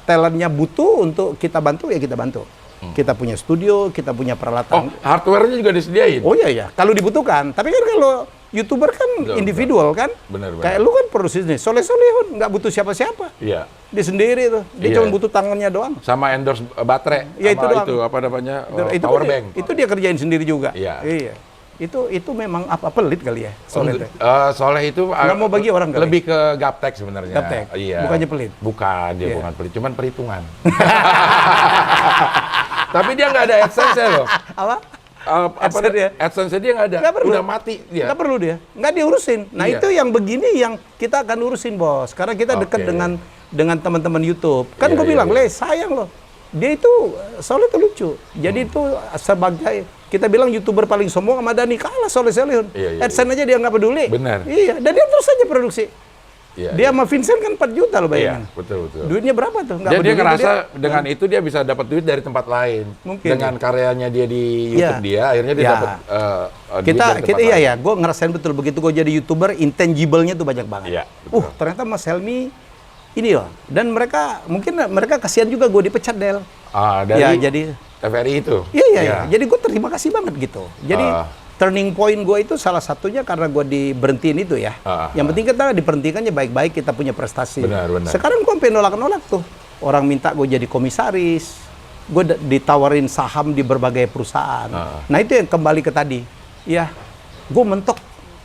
talentnya butuh untuk kita bantu, ya kita bantu. Kita punya studio, kita punya peralatan. Hardware-nya juga disediain? Oh iya, kalau dibutuhkan. Tapi kan kalau YouTuber kan individual kan. Benar. Kayak lu kan produksi nih, Soleh-Solehun nggak butuh siapa-siapa. Iya. Dia sendiri tuh. Dia cuma butuh tangannya doang. Sama endorse baterai. Ya itu doang. Itu apa namanya? Itu power kan bank. Itu dia kerjain sendiri juga. Iya. Itu memang pelit kali ya Soleh. Soleh itu nggak mau bagi orang kali. Lebih ke gaptek sebenarnya. Gaptek. Iya. Bukannya pelit. Bukan, dia bukan pelit, cuman perhitungan. Tapi dia nggak ada AdSense loh. Apa? AdSense dia nggak ada. Udah mati dia. Nggak perlu dia. Nggak diurusin. Nah itu yang begini yang kita akan urusin bos. Karena kita dekat dengan teman-teman YouTube. Kan gue bilang, sayang loh. Dia itu Soleh itu lucu. Jadi itu sebagai kita bilang YouTuber paling sombong sama Dhani, kalah Soleh-Solehun. AdSense aja dia nggak peduli. Benar. Iya, dan dia terus saja produksi. Dia sama Vincent kan 4 juta loh bayangin. Iya, betul. Duitnya berapa tuh? Dia ngerasa dengan itu dia bisa dapat duit dari tempat lain. Mungkin. Dengan karyanya dia di YouTube dia, akhirnya dia dapat duit dari tempat lain. Gue ngerasain betul begitu gue jadi YouTuber, intangible-nya tuh banyak banget. Iya, ternyata Mas Helmi ini loh. Dan mereka kasihan juga gue dipecat, Del. Jadi TVRI itu? Iya. Jadi gue terima kasih banget gitu. Jadi turning point gue itu salah satunya karena gue diberhentiin itu ya. Yang penting kita diberhentikannya baik-baik, kita punya prestasi. Benar. Sekarang gue sampai nolak-nolak tuh. Orang minta gue jadi komisaris. Gue ditawarin saham di berbagai perusahaan. Nah itu yang kembali ke tadi. Ya, gue mentok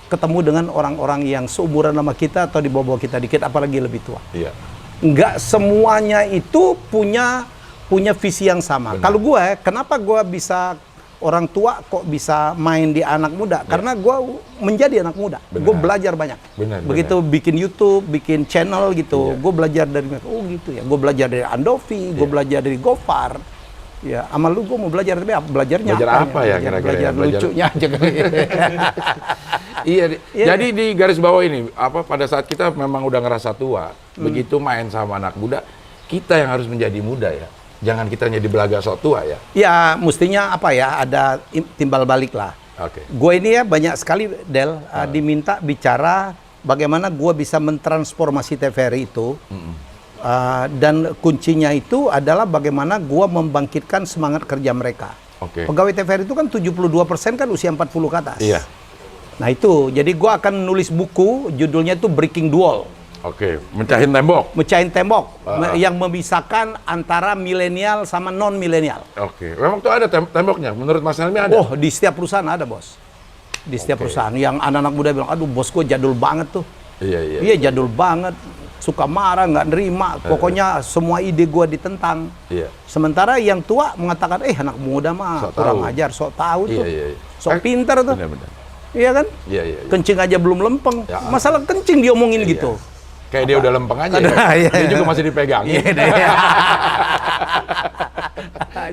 ketemu dengan orang-orang yang seumuran sama kita atau di bawah kita dikit, apalagi lebih tua. Iya. Nggak semuanya itu punya visi yang sama. Kalau gue, kenapa gue bisa orang tua kok bisa main di anak muda? Karena gue menjadi anak muda. Gue belajar banyak. Begitu bikin YouTube, bikin channel gitu, gue belajar dari mereka. Oh gitu ya. Gue belajar dari Andovi, gue belajar dari Gofar. Ya, sama lu gue mau belajar, tapi belajarnya apa ya kira-kira? Belajar lucunya aja kali. Jadi di garis bawah ini, pada saat kita memang udah ngerasa tua, begitu main sama anak muda, kita yang harus menjadi muda ya. Jangan kita jadi belaga sok tua ya. Ya, mestinya ada timbal balik lah. Gue ini ya banyak sekali, Del, diminta bicara bagaimana gue bisa mentransformasi TVRI itu. Dan kuncinya itu adalah bagaimana gue membangkitkan semangat kerja mereka. Pegawai TVRI itu kan 72% kan usia 40 ke atas. Iya. Nah itu, jadi gue akan nulis buku, judulnya itu Breaking the Wall. Mecahin tembok. Mecahin tembok yang memisahkan antara milenial sama non milenial. Memang tuh ada temboknya. Menurut Mas Helmi ada? Oh, di setiap perusahaan ada, bos. Di setiap perusahaan. Yang anak-anak muda bilang, aduh bos gue jadul banget tuh. Iya, jadul banget. Suka marah, nggak nerima. Pokoknya semua ide gue ditentang. Sementara yang tua mengatakan, anak muda mah kurang ajar, sok tahu tuh. Sok pinter tuh. Iya kan? Kencing aja belum lempeng. Masalah kencing diomongin gitu. Kayak dia udah lempeng aja ya. Dia juga masih dipegang.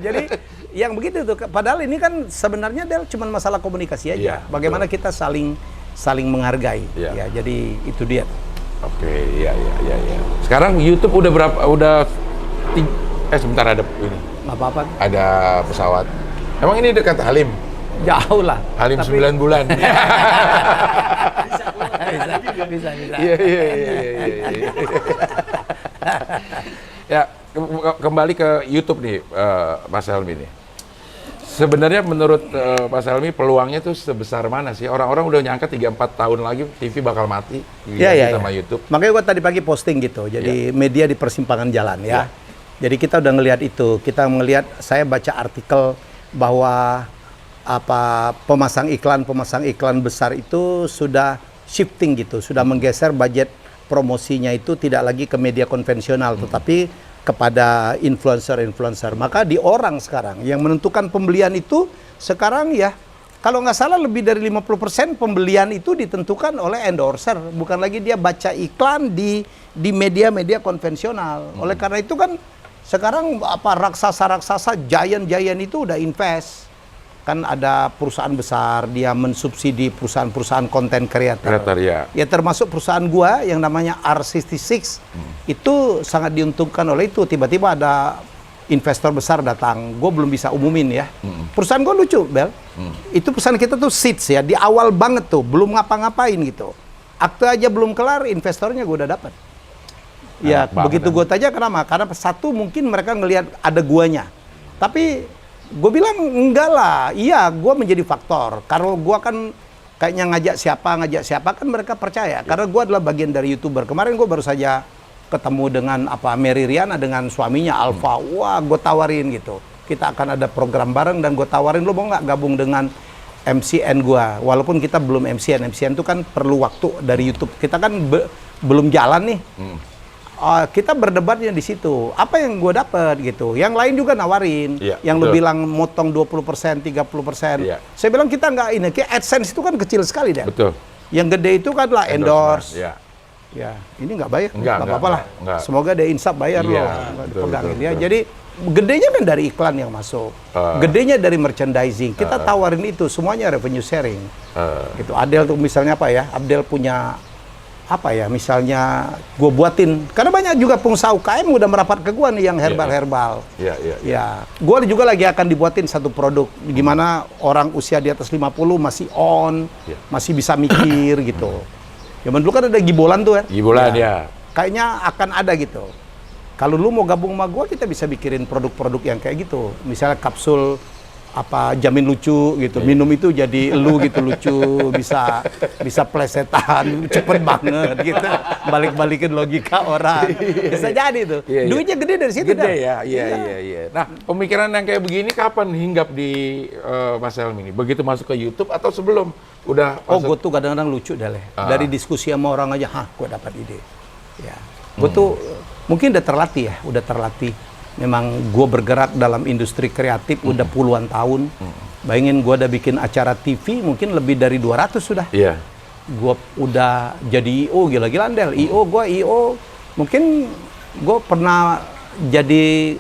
Jadi yang begitu tuh. Padahal ini kan sebenarnya Del cuma masalah komunikasi aja. Bagaimana kita saling menghargai. Ya, jadi itu dia. Iya. Sekarang YouTube udah berapa? Sebentar ada ini. Nggak apa-apa. Ada pesawat. Emang ini dekat Halim? Jauh lah. Halim 9 bulan. Bisa. Iya. Ya, kembali ke YouTube nih, Mas Helmi nih. Sebenarnya menurut Mas Helmi peluangnya tuh sebesar mana sih? Orang-orang udah nyangka 3-4 tahun lagi TV bakal mati sama YouTube. Makanya gua tadi pagi posting gitu. Jadi media di persimpangan jalan ya. Jadi kita udah ngelihat itu. Kita ngelihat, saya baca artikel bahwa pemasang iklan besar itu sudah shifting gitu, sudah menggeser budget promosinya itu tidak lagi ke media konvensional, tetapi kepada influencer. Maka di orang sekarang yang menentukan pembelian itu sekarang ya, kalau nggak salah lebih dari 50% pembelian itu ditentukan oleh endorser, bukan lagi dia baca iklan di media-media konvensional. Oleh karena itu kan sekarang raksasa giant itu udah invest. Kan ada perusahaan besar, dia mensubsidi perusahaan-perusahaan konten kreator. Ya termasuk perusahaan gua yang namanya R66, itu sangat diuntungkan oleh itu. Tiba-tiba ada investor besar datang, gua belum bisa umumin ya. Perusahaan gua lucu, Bel. Itu perusahaan kita tuh seeds ya, di awal banget tuh, belum ngapa-ngapain gitu. Akte aja belum kelar, investornya gua udah dapat. Ya, begitu gua tanya kenapa? Karena satu mungkin mereka ngelihat ada guanya. Tapi gue bilang enggak lah. Iya, gue menjadi faktor. Kalau gue kan kayaknya ngajak siapa kan mereka percaya. Karena gue adalah bagian dari YouTuber. Kemarin gue baru saja ketemu dengan Mary Riana dengan suaminya Alfa. Wah, gue tawarin gitu. Kita akan ada program bareng dan gue tawarin, lo mau nggak gabung dengan MCN gue? Walaupun kita belum MCN itu kan perlu waktu dari YouTube. Kita kan belum jalan nih. Kita berdebatnya di situ. Apa yang gue dapat gitu. Yang lain juga nawarin. Yang lo bilang motong 20%, 30%. Saya bilang kita nggak ini. Kayak AdSense itu kan kecil sekali deh. Betul. Yang gede itu kan lah endorse. Ya, ini nggak bayar. Nggak apa-apa lah. Semoga ada Insaf bayar loh. Dipegangin ya. Jadi gedenya kan dari iklan yang masuk. Gedenya dari merchandising. Kita tawarin itu. Semuanya revenue sharing. Gitu. Adel tuh misalnya apa ya? Abdel punya apa ya, misalnya gue buatin, karena banyak juga pengusaha UKM udah merapat ke gue nih yang herbal-herbal. Ya, gue juga lagi akan dibuatin satu produk, gimana orang usia di atas 50 masih masih bisa mikir gitu. Zaman dulu kan ada Gibolan tuh ya. Gibolan ya. Kayaknya akan ada gitu. Kalau lu mau gabung sama gue, kita bisa bikirin produk-produk yang kayak gitu. Misalnya kapsul jamin lucu gitu, minum itu jadi lu gitu, lucu, bisa plesetan, cepet banget gitu, balik-balikin logika orang, bisa jadi tuh. Duitnya gede dari situ. Gede ya, iya. Nah, pemikiran yang kayak begini kapan hinggap di Mas Helmy ini? Begitu masuk ke YouTube atau sebelum udah? Gue tuh kadang-kadang lucu dah dari diskusi sama orang aja, gue dapat ide. Ya, gue tuh mungkin udah terlatih. Memang gue bergerak dalam industri kreatif udah puluhan tahun. Bayangin gue udah bikin acara TV mungkin lebih dari 200 sudah. Gue udah jadi IO, gila-gila Andel. IO mungkin gue pernah jadi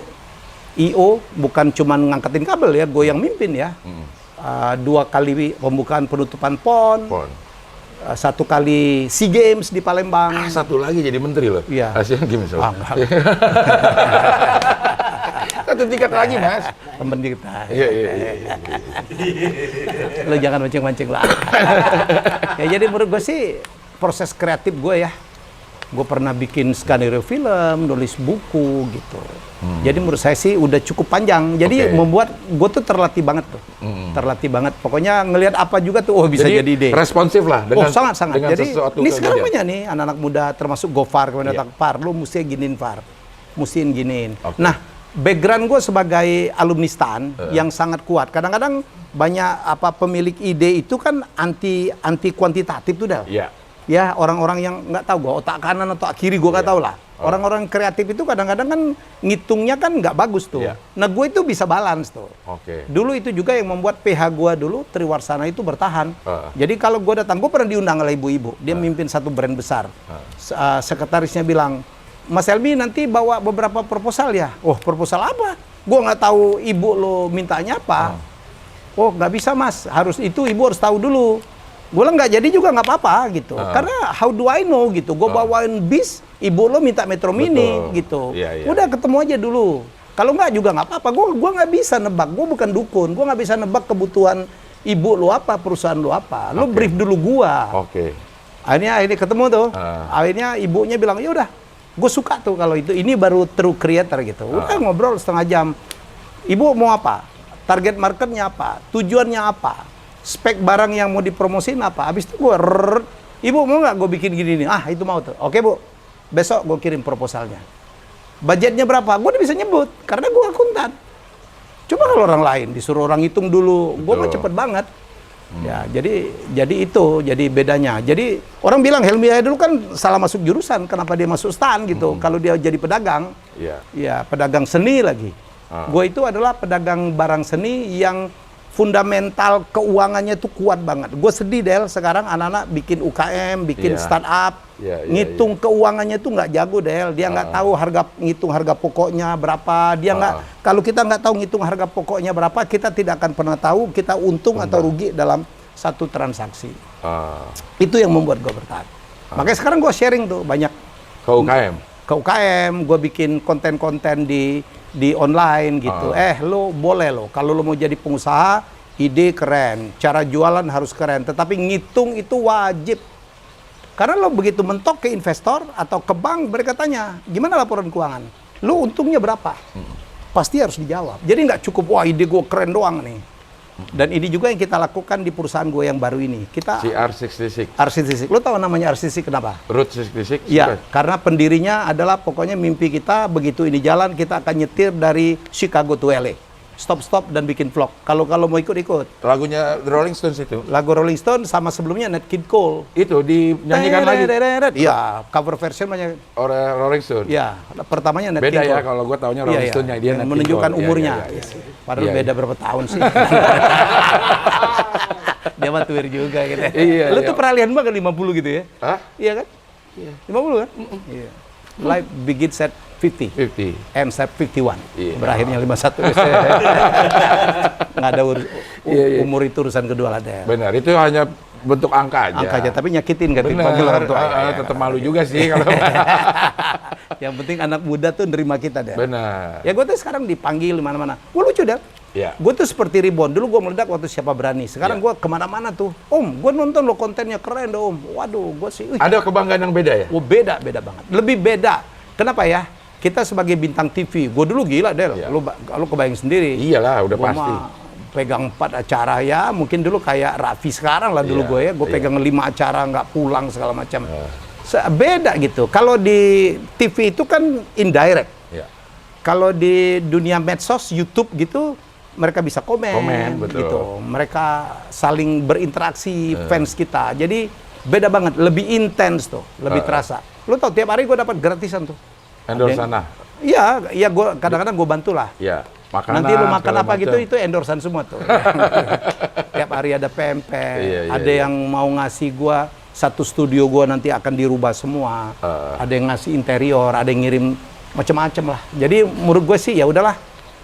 IO bukan cuman ngangkatin kabel ya, gue yang mimpin ya. 2 kali pembukaan penutupan PON. 1 kali SEA Games di Palembang. 1 lagi jadi menteri loh. Asian Games. Satu tingkat lagi Mas. Temen kita. Iya. Lo jangan mancing-mancing lah. Ya jadi menurut gue sih proses kreatif gue ya. Gue pernah bikin skenario film, nulis buku gitu. Jadi menurut saya sih udah cukup panjang. Jadi membuat gue tuh terlatih banget tuh. Terlatih banget. Pokoknya ngelihat apa juga tuh bisa jadi ide. Responsif lah dengan sangat-sangat. Dengan jadi ini sekarang banyak nih anak-anak muda termasuk Gofar kemudian datang Far, lu mesti giniin Far. Mustiin giniin. Nah, background gue sebagai alumni STAN yang sangat kuat. Kadang-kadang banyak pemilik ide itu kan anti kuantitatif tuh dah. Ya orang-orang yang nggak tahu gue otak kanan atau kiri gue nggak tahu lah. Orang-orang kreatif itu kadang-kadang kan ngitungnya kan nggak bagus tuh. Nah gue itu bisa balance tuh. Dulu itu juga yang membuat PH gue dulu Triwarsana itu bertahan. Jadi kalau gue datang, gue pernah diundang oleh ibu-ibu. Dia mimpin satu brand besar. Sekretarisnya bilang, Mas Helmy nanti bawa beberapa proposal ya. Oh, proposal apa? Gue nggak tahu ibu lo mintanya apa. Oh, nggak bisa Mas. Ibu harus tahu dulu. Gue bilang nggak jadi juga nggak apa-apa gitu. Karena how do I know gitu. Gue bawain bis, ibu lo minta Metro Mini gitu. Udah ketemu aja dulu. Kalau nggak juga nggak apa-apa. Gue nggak bisa nebak. Gue bukan dukun. Gue nggak bisa nebak kebutuhan ibu lo apa, perusahaan lo apa. Lo brief dulu gua. Akhirnya ketemu tuh. Akhirnya ibunya bilang ya udah. Gue suka tuh kalau itu. Ini baru true creator gitu. Udah ngobrol setengah jam. Ibu mau apa? Target marketnya apa? Tujuannya apa? Spek barang yang mau dipromosin apa? Habis itu gue, ibu mau nggak gue bikin gini nih? Itu mau tuh. Oke bu, besok gue kirim proposalnya. Budgetnya berapa? Gue udah bisa nyebut karena gue akuntan. Coba kalau orang lain disuruh orang hitung dulu, gue mah cepet banget. Ya, jadi itu jadi bedanya. Jadi orang bilang Helmy Yahya dulu kan salah masuk jurusan, kenapa dia masuk STAN gitu? Kalau dia jadi pedagang, ya pedagang seni lagi. Gue itu adalah pedagang barang seni yang fundamental keuangannya tuh kuat banget. Gue sedih Del, sekarang anak-anak bikin UKM, bikin startup, ngitung keuangannya tuh nggak jago Del. Dia nggak tahu ngitung harga pokoknya berapa. Dia kalau kita nggak tahu ngitung harga pokoknya berapa, kita tidak akan pernah tahu kita untung atau rugi dalam satu transaksi. Itu yang membuat gue bertahan. Makanya sekarang gue sharing tuh banyak ke UKM. Ke UKM, gue bikin konten-konten di online gitu. Lo boleh lo, kalau lo mau jadi pengusaha, ide keren, cara jualan harus keren, tetapi ngitung itu wajib. Karena lo begitu mentok ke investor atau ke bank, mereka tanya, gimana laporan keuangan? Lo untungnya berapa? pasti harus dijawab. Jadi nggak cukup, wah ide gue keren doang nih. Dan ini juga yang kita lakukan di perusahaan gue yang baru ini. Kita si R66. R66. Lo tahu namanya R66 kenapa? Route 66? Ya, karena pendirinya adalah pokoknya mimpi kita begitu ini jalan kita akan nyetir dari Chicago to LA. Stop dan bikin vlog. Kalau mau ikut. Lagunya The Rolling Stones itu? Lagu Rolling Stone sama sebelumnya Nat King Cole. Itu dinyanyikan lagi? Iya, cover version banyak. Rolling Stone? Iya, pertamanya Nat King Cole. Beda ya kalau gue taunya Rolling Stone nya dia Nat King Cole. Menunjukkan umurnya. Padahal beda berapa tahun sih. Dia mah tuir juga gitu ya. Lu tuh peralihan banget 50 gitu ya? Hah? Iya kan? Iya. 50 kan? Iya. Life begins at 50. Ends at 51. Iya. Berakhirnya 51. Nggak ada umur itu urusan kedua lah deh. Benar, itu hanya bentuk angka aja. Angka aja, tapi nyakitin kan dipanggil orang tua. Tetap malu juga sih kalau. Yang penting anak muda tuh nerima kita deh. Benar. Ya gue tuh sekarang dipanggil di mana-mana. Gue lucu deh. Ya. Gue tuh seperti Ribon. Dulu gue meledak waktu Siapa Berani. Sekarang gue kemana-mana tuh. Om, gue nonton lo kontennya keren dong. Waduh, gue sih. Ada kebanggaan yang beda ya? Oh, beda banget. Lebih beda. Kenapa ya? Kita sebagai bintang TV. Gue dulu gila Del. Ya. Lo kebayang sendiri. Iyalah, udah gua pasti. Pegang 4 acara ya. Mungkin dulu kayak Raffi sekarang lah dulu gue ya. Gue pegang 5 acara nggak pulang segala macam. Beda gitu. Kalau di TV itu kan indirect. Ya. Kalau di dunia medsos, YouTube gitu. Mereka bisa komen betul. Gitu. Mereka saling berinteraksi fans kita. Jadi beda banget, lebih intens tuh, lebih terasa. Lu tau tiap hari gue dapat gratisan tuh. Endorse sana. Iya, gue kadang-kadang gue bantulah. Iya. Makanan, nanti lu makan apa gitu itu endorsan semua tuh. Tiap hari ada pempek, ada yang mau ngasih gue satu studio gue nanti akan dirubah semua. Ada yang ngasih interior, ada yang ngirim macam-macam lah. Jadi menurut gue sih ya udahlah.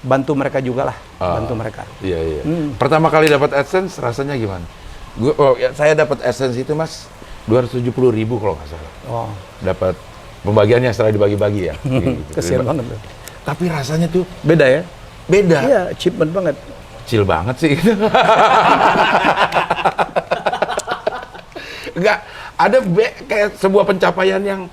Bantu mereka juga lah, bantu mereka. Iya. Pertama kali dapat AdSense rasanya gimana? Saya dapat AdSense itu Mas 270.000 kalau nggak salah. Dapat pembagiannya setelah dibagi-bagi ya. Kesian banget tuh. Tapi rasanya tuh beda ya? Beda. Iya, achievement banget. Chill banget sih. Enggak, ada kayak sebuah pencapaian yang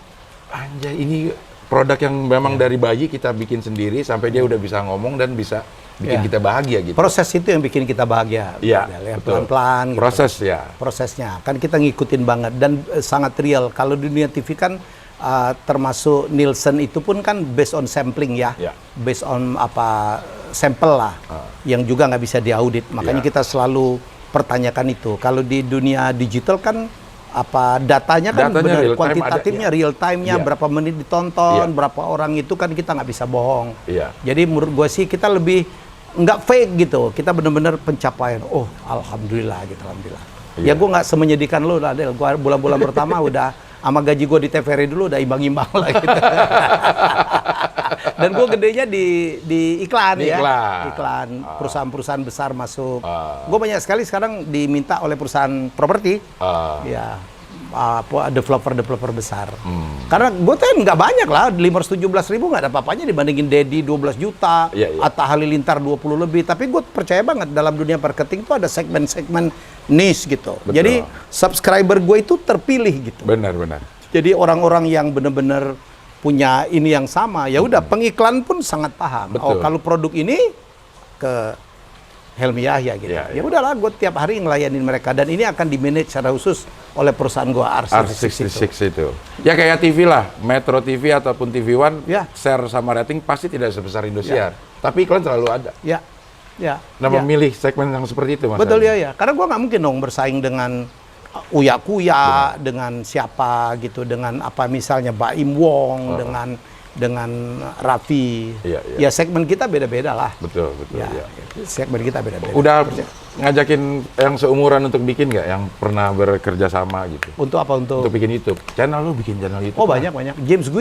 anjay ini produk yang memang dari bayi kita bikin sendiri sampai dia udah bisa ngomong dan bisa bikin kita bahagia gitu. Proses itu yang bikin kita bahagia. Iya, pelan-pelan gitu. Proses ya. Prosesnya. Kan kita ngikutin banget dan sangat real. Kalau di dunia TV kan termasuk Nielsen itu pun kan based on sampling ya. Based on sampel lah. Yang juga nggak bisa diaudit. Makanya kita selalu pertanyakan itu. Kalau di dunia digital kan datanya kan benar kuantitatifnya real time-nya berapa menit ditonton, berapa orang itu kan kita nggak bisa bohong. Jadi menurut gue sih kita lebih nggak fake gitu. Kita benar-benar pencapaian. Oh, alhamdulillah gitu, alhamdulillah. Ya gue nggak semenyedihkan lo lah, Del. Gue bulan-bulan pertama udah sama gaji gue di TVRI dulu udah imbang-imbang lah gitu. Dan gue gedenya di iklan ya. Iklan perusahaan-perusahaan besar masuk. Gue banyak sekali sekarang diminta oleh perusahaan properti. Ya, developer besar. Karena gue tuh nggak banyak lah, 517.000 nggak ada apa-apanya dibandingin Dedi 12 juta, Atta Halilintar 20 lebih. Tapi gue percaya banget dalam dunia marketing itu ada segmen-segmen niche gitu. Betul. Jadi subscriber gue itu terpilih gitu. Benar. Jadi orang-orang yang benar-benar punya ini yang sama, ya udah pengiklan pun sangat paham. Betul. Oh kalau produk ini ke Helmi Yahya gitu. Ya udahlah, gue tiap hari ngelayanin mereka dan ini akan di-manage secara khusus oleh perusahaan gue R66 itu. Ya kayak TV lah, Metro TV ataupun TV One, share sama rating pasti tidak sebesar Indosiar. Tapi iklan selalu ada. Memilih segmen yang seperti itu Mas. Betul ya. Karena gue nggak mungkin dong bersaing dengan Uya Kuya, dengan siapa gitu, dengan misalnya Baim Wong, dengan Raffi. Ya segmen kita beda-beda lah. Betul. Ya. Segmen kita beda-beda. Udah ngajakin yang seumuran untuk bikin nggak, yang pernah bekerja sama gitu? Untuk apa? Untuk bikin YouTube. Channel lu bikin channel YouTube? Oh banyak. James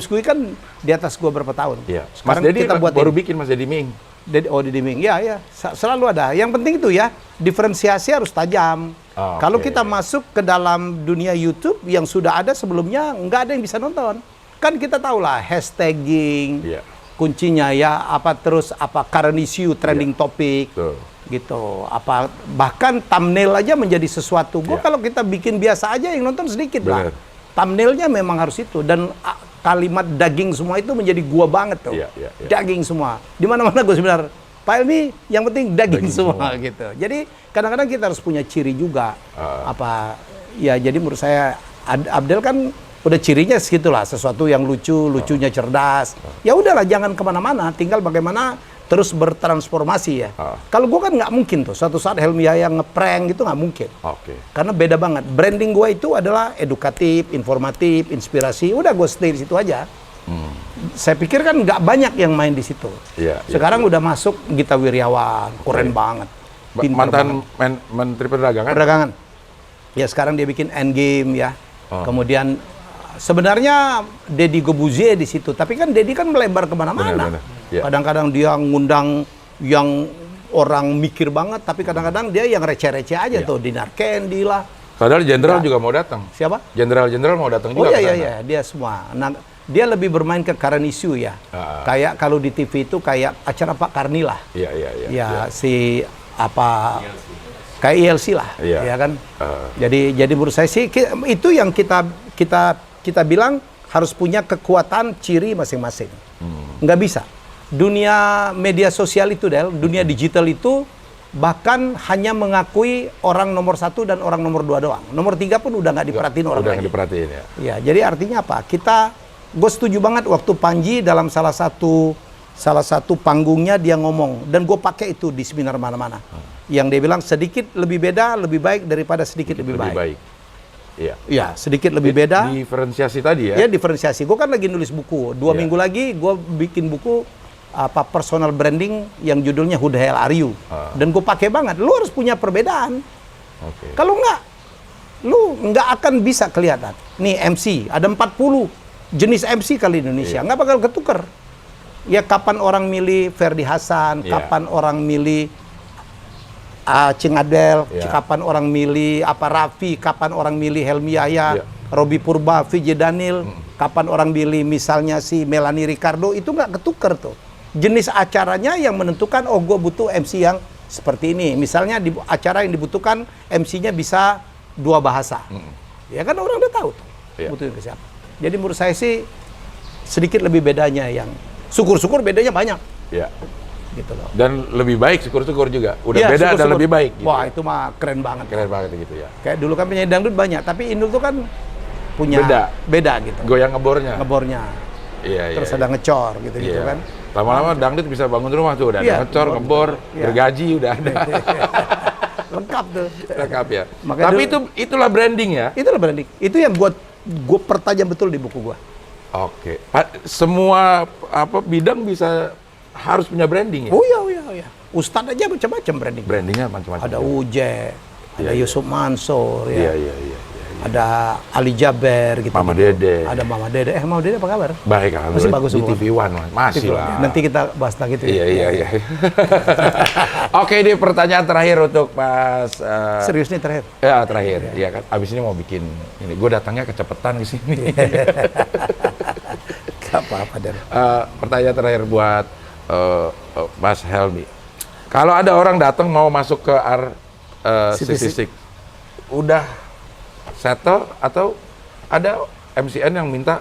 Gui kan di atas gua berapa tahun. Iya. Mas Dedi kita baru bikin Mas Dedi Ming. Di Ming. Ya. Selalu ada. Yang penting itu ya, diferensiasi harus tajam. Kalau kita masuk ke dalam dunia YouTube yang sudah ada sebelumnya, nggak ada yang bisa nonton. Kan kita tahu lah hashtagging, kuncinya ya, current issue, trending topic, gitu. Bahkan thumbnail aja menjadi sesuatu. Kalau kita bikin biasa aja yang nonton sedikit lah. Thumbnailnya memang harus itu. Dan kalimat daging semua itu menjadi gua banget tuh. Daging semua. Di mana-mana gue sebenarnya, Pak Helmi yang penting daging semua gitu. Jadi kadang-kadang kita harus punya ciri juga. Jadi menurut saya Abdel kan udah cirinya segitulah, sesuatu yang lucunya cerdas. Ya udahlah, jangan kemana-mana, tinggal bagaimana terus bertransformasi ya. Kalau gue kan nggak mungkin tuh suatu saat Helmi Yahya ngeprank gitu, nggak mungkin. Karena beda banget. Branding gue itu adalah edukatif, informatif, inspirasi. Udah gue stay di situ aja. Saya pikir kan nggak banyak yang main di situ. Sekarang udah masuk Gita Wirjawan, keren banget. Mantan Menteri Perdagangan. Ya sekarang dia bikin Endgame ya. Kemudian sebenarnya Deddy Corbuzier di situ, tapi kan Deddy kan melebar kemana-mana. Kadang-kadang dia ngundang yang orang mikir banget, tapi kadang-kadang dia yang receh-receh aja tuh, Dinar Kendi lah. Padahal jenderal juga mau datang. Siapa? Jenderal mau datang juga. Iya, dia semua. Nah, dia lebih bermain ke current issue ya. Kayak kalau di TV itu kayak acara Pak Karni lah. Iya. Si apa? Kayak ILC lah, ya kan. Jadi menurut saya sih itu yang kita bilang harus punya kekuatan ciri masing-masing. Nggak bisa. Dunia media sosial itu, dunia digital itu bahkan hanya mengakui orang nomor 1 dan orang nomor 2 doang. Nomor 3 pun udah nggak diperhatiin orang lain. Ya, jadi artinya apa? Gue setuju banget waktu Panji dalam salah satu panggungnya dia ngomong, dan gue pakai itu di seminar mana-mana. Yang dia bilang sedikit lebih beda lebih baik daripada sedikit lebih baik. Iya, sedikit lebih beda. Diferensiasi tadi ya? Ya, diferensiasi. Gue kan lagi nulis buku. 2 minggu lagi gue bikin buku personal branding yang judulnya Who the Hell Are You? Dan gue pakai banget. Lu harus punya perbedaan. Kalau enggak, lu nggak akan bisa kelihatan. Nih MC, ada 40 jenis MC kali di Indonesia. Nggak bakal ketuker. Ya kapan orang milih Ferdy Hasan, kapan orang milih Cing Adel, kapan orang milih Raffi, kapan orang milih Helmi Yahya, Robby Purba, VJ Daniel, kapan orang milih misalnya si Melanie Ricardo, itu nggak ketuker tuh. Jenis acaranya yang menentukan, oh gue butuh MC yang seperti ini. Misalnya di acara yang dibutuhkan MC-nya bisa 2 bahasa. Ya kan orang udah tahu tuh butuhin ke siapa. Jadi menurut saya sih sedikit lebih bedanya yang syukur-syukur bedanya banyak. Gitu loh. Dan lebih baik syukur-syukur juga. Udah beda dan lebih baik. Gitu. Wah, itu mah keren banget. Keren banget gitu ya. Kayak dulu kan penyanyi dangdut banyak, tapi Indul tuh kan punya beda gitu. Goyang ngebornya. Terus ada ngecor gitu kan. Lama-lama dangdut bisa bangun rumah tuh, udah ada ngecor, ngebor, gergaji udah ada. Lengkap tuh. Lengkap ya. Makanya tapi itulah branding ya. Itulah branding. Itu yang gue pertajam betul di buku gue. Oke. Semua bidang bisa harus punya branding ya? Oh iya. Ustadz aja macam-macam branding. Brandingnya macam-macam. Ada Uje, ada Yusuf Mansur, ada Ali Jaber gitu. Mama Dede. Ada Mama Dede. Mama Dede apa kabar? Baik, masih bagus di TV One, masih lah. Nanti kita bahas lagi itu. Iya. Oke, ini pertanyaan terakhir untuk Mas. Serius nih terakhir? Ya terakhir. Iya kan. Abis ini mau bikin ini. Gue datangnya kecepatan ke sini. Gak apa-apa deh. Pertanyaan terakhir buat Mas Helmi. Kalau ada orang datang mau masuk ke CP6, udah settle atau ada MCN yang minta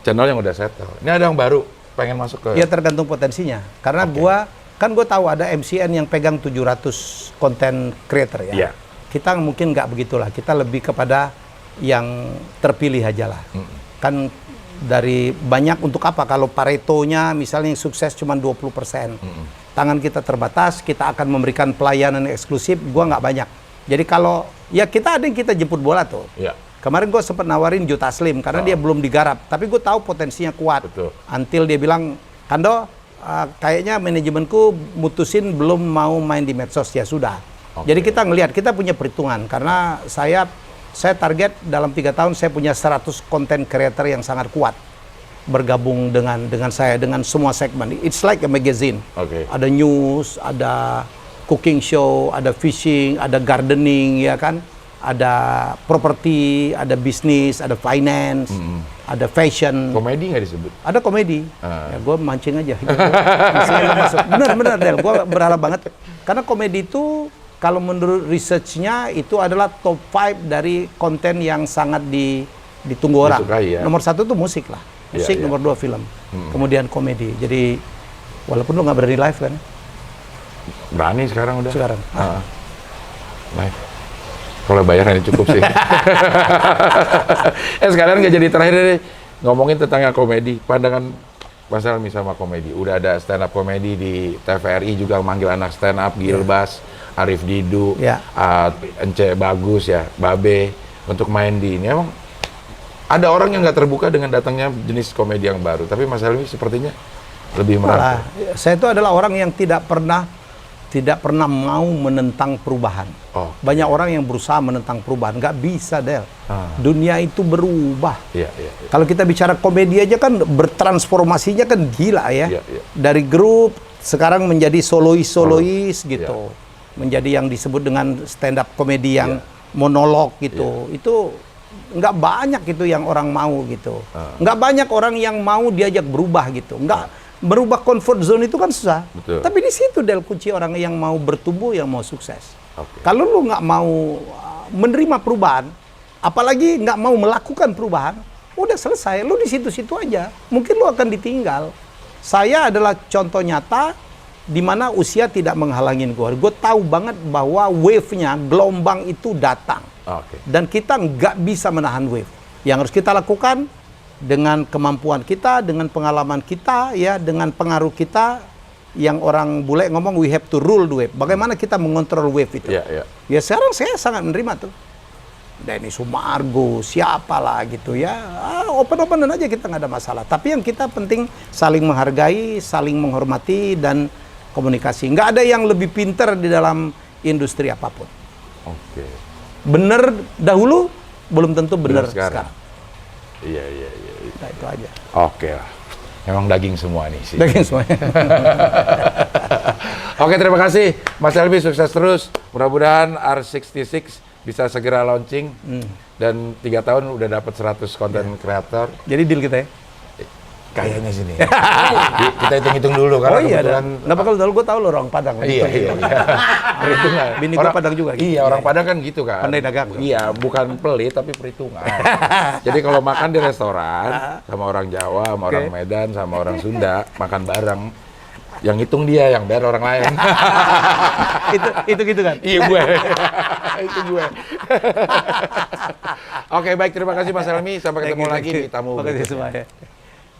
channel yang udah settle? Ini ada yang baru pengen masuk ke? Ya tergantung potensinya. Karena gue tahu ada MCN yang pegang 700 content creator ya. Kita mungkin nggak begitulah. Kita lebih kepada yang terpilih aja lah. Kan dari banyak untuk apa? Kalau Paretonya misalnya yang sukses cuma 20%. Tangan kita terbatas, kita akan memberikan pelayanan eksklusif, gua nggak banyak. Jadi kalau ya kita ada yang kita jemput bola tuh. Kemarin gue sempat nawarin Jota Slim karena dia belum digarap, tapi gue tahu potensinya kuat. Until dia bilang, Kando, kayaknya manajemenku mutusin belum mau main di medsos, ya sudah. Jadi kita ngelihat, kita punya perhitungan karena saya target dalam 3 tahun saya punya 100 content creator yang sangat kuat bergabung dengan saya dengan semua segmen. It's like a magazine. Ada news, ada cooking show, ada fishing, ada gardening, ya kan? Ada properti, ada bisnis, ada finance, ada fashion. Komedi nggak disebut? Ada komedi. Ya, gue mancing aja. Bener, Del. Gue berharap banget. Karena komedi itu, kalau menurut research-nya, itu adalah top 5 dari konten yang sangat ditunggu orang. Disukai, ya? Nomor 1 itu musik lah. musik nomor 2 film, kemudian komedi. Jadi walaupun lu nggak berani live kan? Berani sekarang udah. Sekarang. Live. Kalau bayarannya cukup sih. Sekarang nggak jadi terakhir deh, ngomongin tentang yang komedi, pandangan Mas Helmy sama komedi. Udah ada stand up komedi di TVRI juga manggil anak stand up, Gilbas, Arif Didu, Ence Bagus ya, Babe untuk main di ini. Emang ada orang yang nggak terbuka dengan datangnya jenis komedi yang baru, tapi Mas Helmy sepertinya lebih merangkul. Saya itu adalah orang yang tidak pernah mau menentang perubahan. Banyak orang yang berusaha menentang perubahan, nggak bisa, Del. Dunia itu berubah. Kalau kita bicara komedi aja kan bertransformasinya kan gila ya. Dari grup sekarang menjadi solois gitu. Menjadi yang disebut dengan stand up komedi yang monolog gitu. Itu nggak banyak itu yang orang mau gitu. Nggak banyak orang yang mau diajak berubah gitu. Berubah comfort zone itu kan susah. Betul. Tapi di situ Del kunci orang yang mau bertumbuh, yang mau sukses. Kalau lu nggak mau menerima perubahan, apalagi nggak mau melakukan perubahan, udah selesai. Lu di situ-situ aja. Mungkin lu akan ditinggal. Saya adalah contoh nyata di mana usia tidak menghalangi gue. Gue tahu banget bahwa wave-nya, gelombang itu datang. Dan kita nggak bisa menahan wave. Yang harus kita lakukan dengan kemampuan kita, dengan pengalaman kita, ya, dengan pengaruh kita, yang orang bule ngomong we have to rule the wave. Bagaimana kita mengontrol wave itu? Ya sekarang saya sangat menerima tuh. Denny Sumargo, siapalah gitu ya. Open-openan aja kita nggak ada masalah. Tapi yang kita penting saling menghargai, saling menghormati dan komunikasi. Nggak ada yang lebih pintar di dalam industri apapun. Bener dahulu, belum tentu benar sekarang. Iya. Nah, itu aja. Oke lah. Memang daging semua nih sih. Daging semuanya. Oke, terima kasih Mas Helmy, sukses terus. Mudah-mudahan R66 bisa segera launching dan 3 tahun udah dapat 100 konten kreator. Jadi deal kita ya? Kayaknya sini. Kita hitung-hitung dulu karena kebetulan. Nggak bakal tahu, gue tahu lo orang Padang. Iya. Perhitungan. Bini gue Padang juga. Iya, orang Padang kan gitu kan. Pandai dagang. Iya, bukan pelit tapi perhitungan. Jadi kalau makan di restoran sama orang Jawa, sama orang Medan, sama orang Sunda, makan bareng. Yang hitung dia, yang bayar orang lain. itu gitu kan? Iya, gue. Itu gue. Oke, baik, terima kasih Mas Helmy. Sampai ketemu lagi di tamu. Terima kasih semuanya.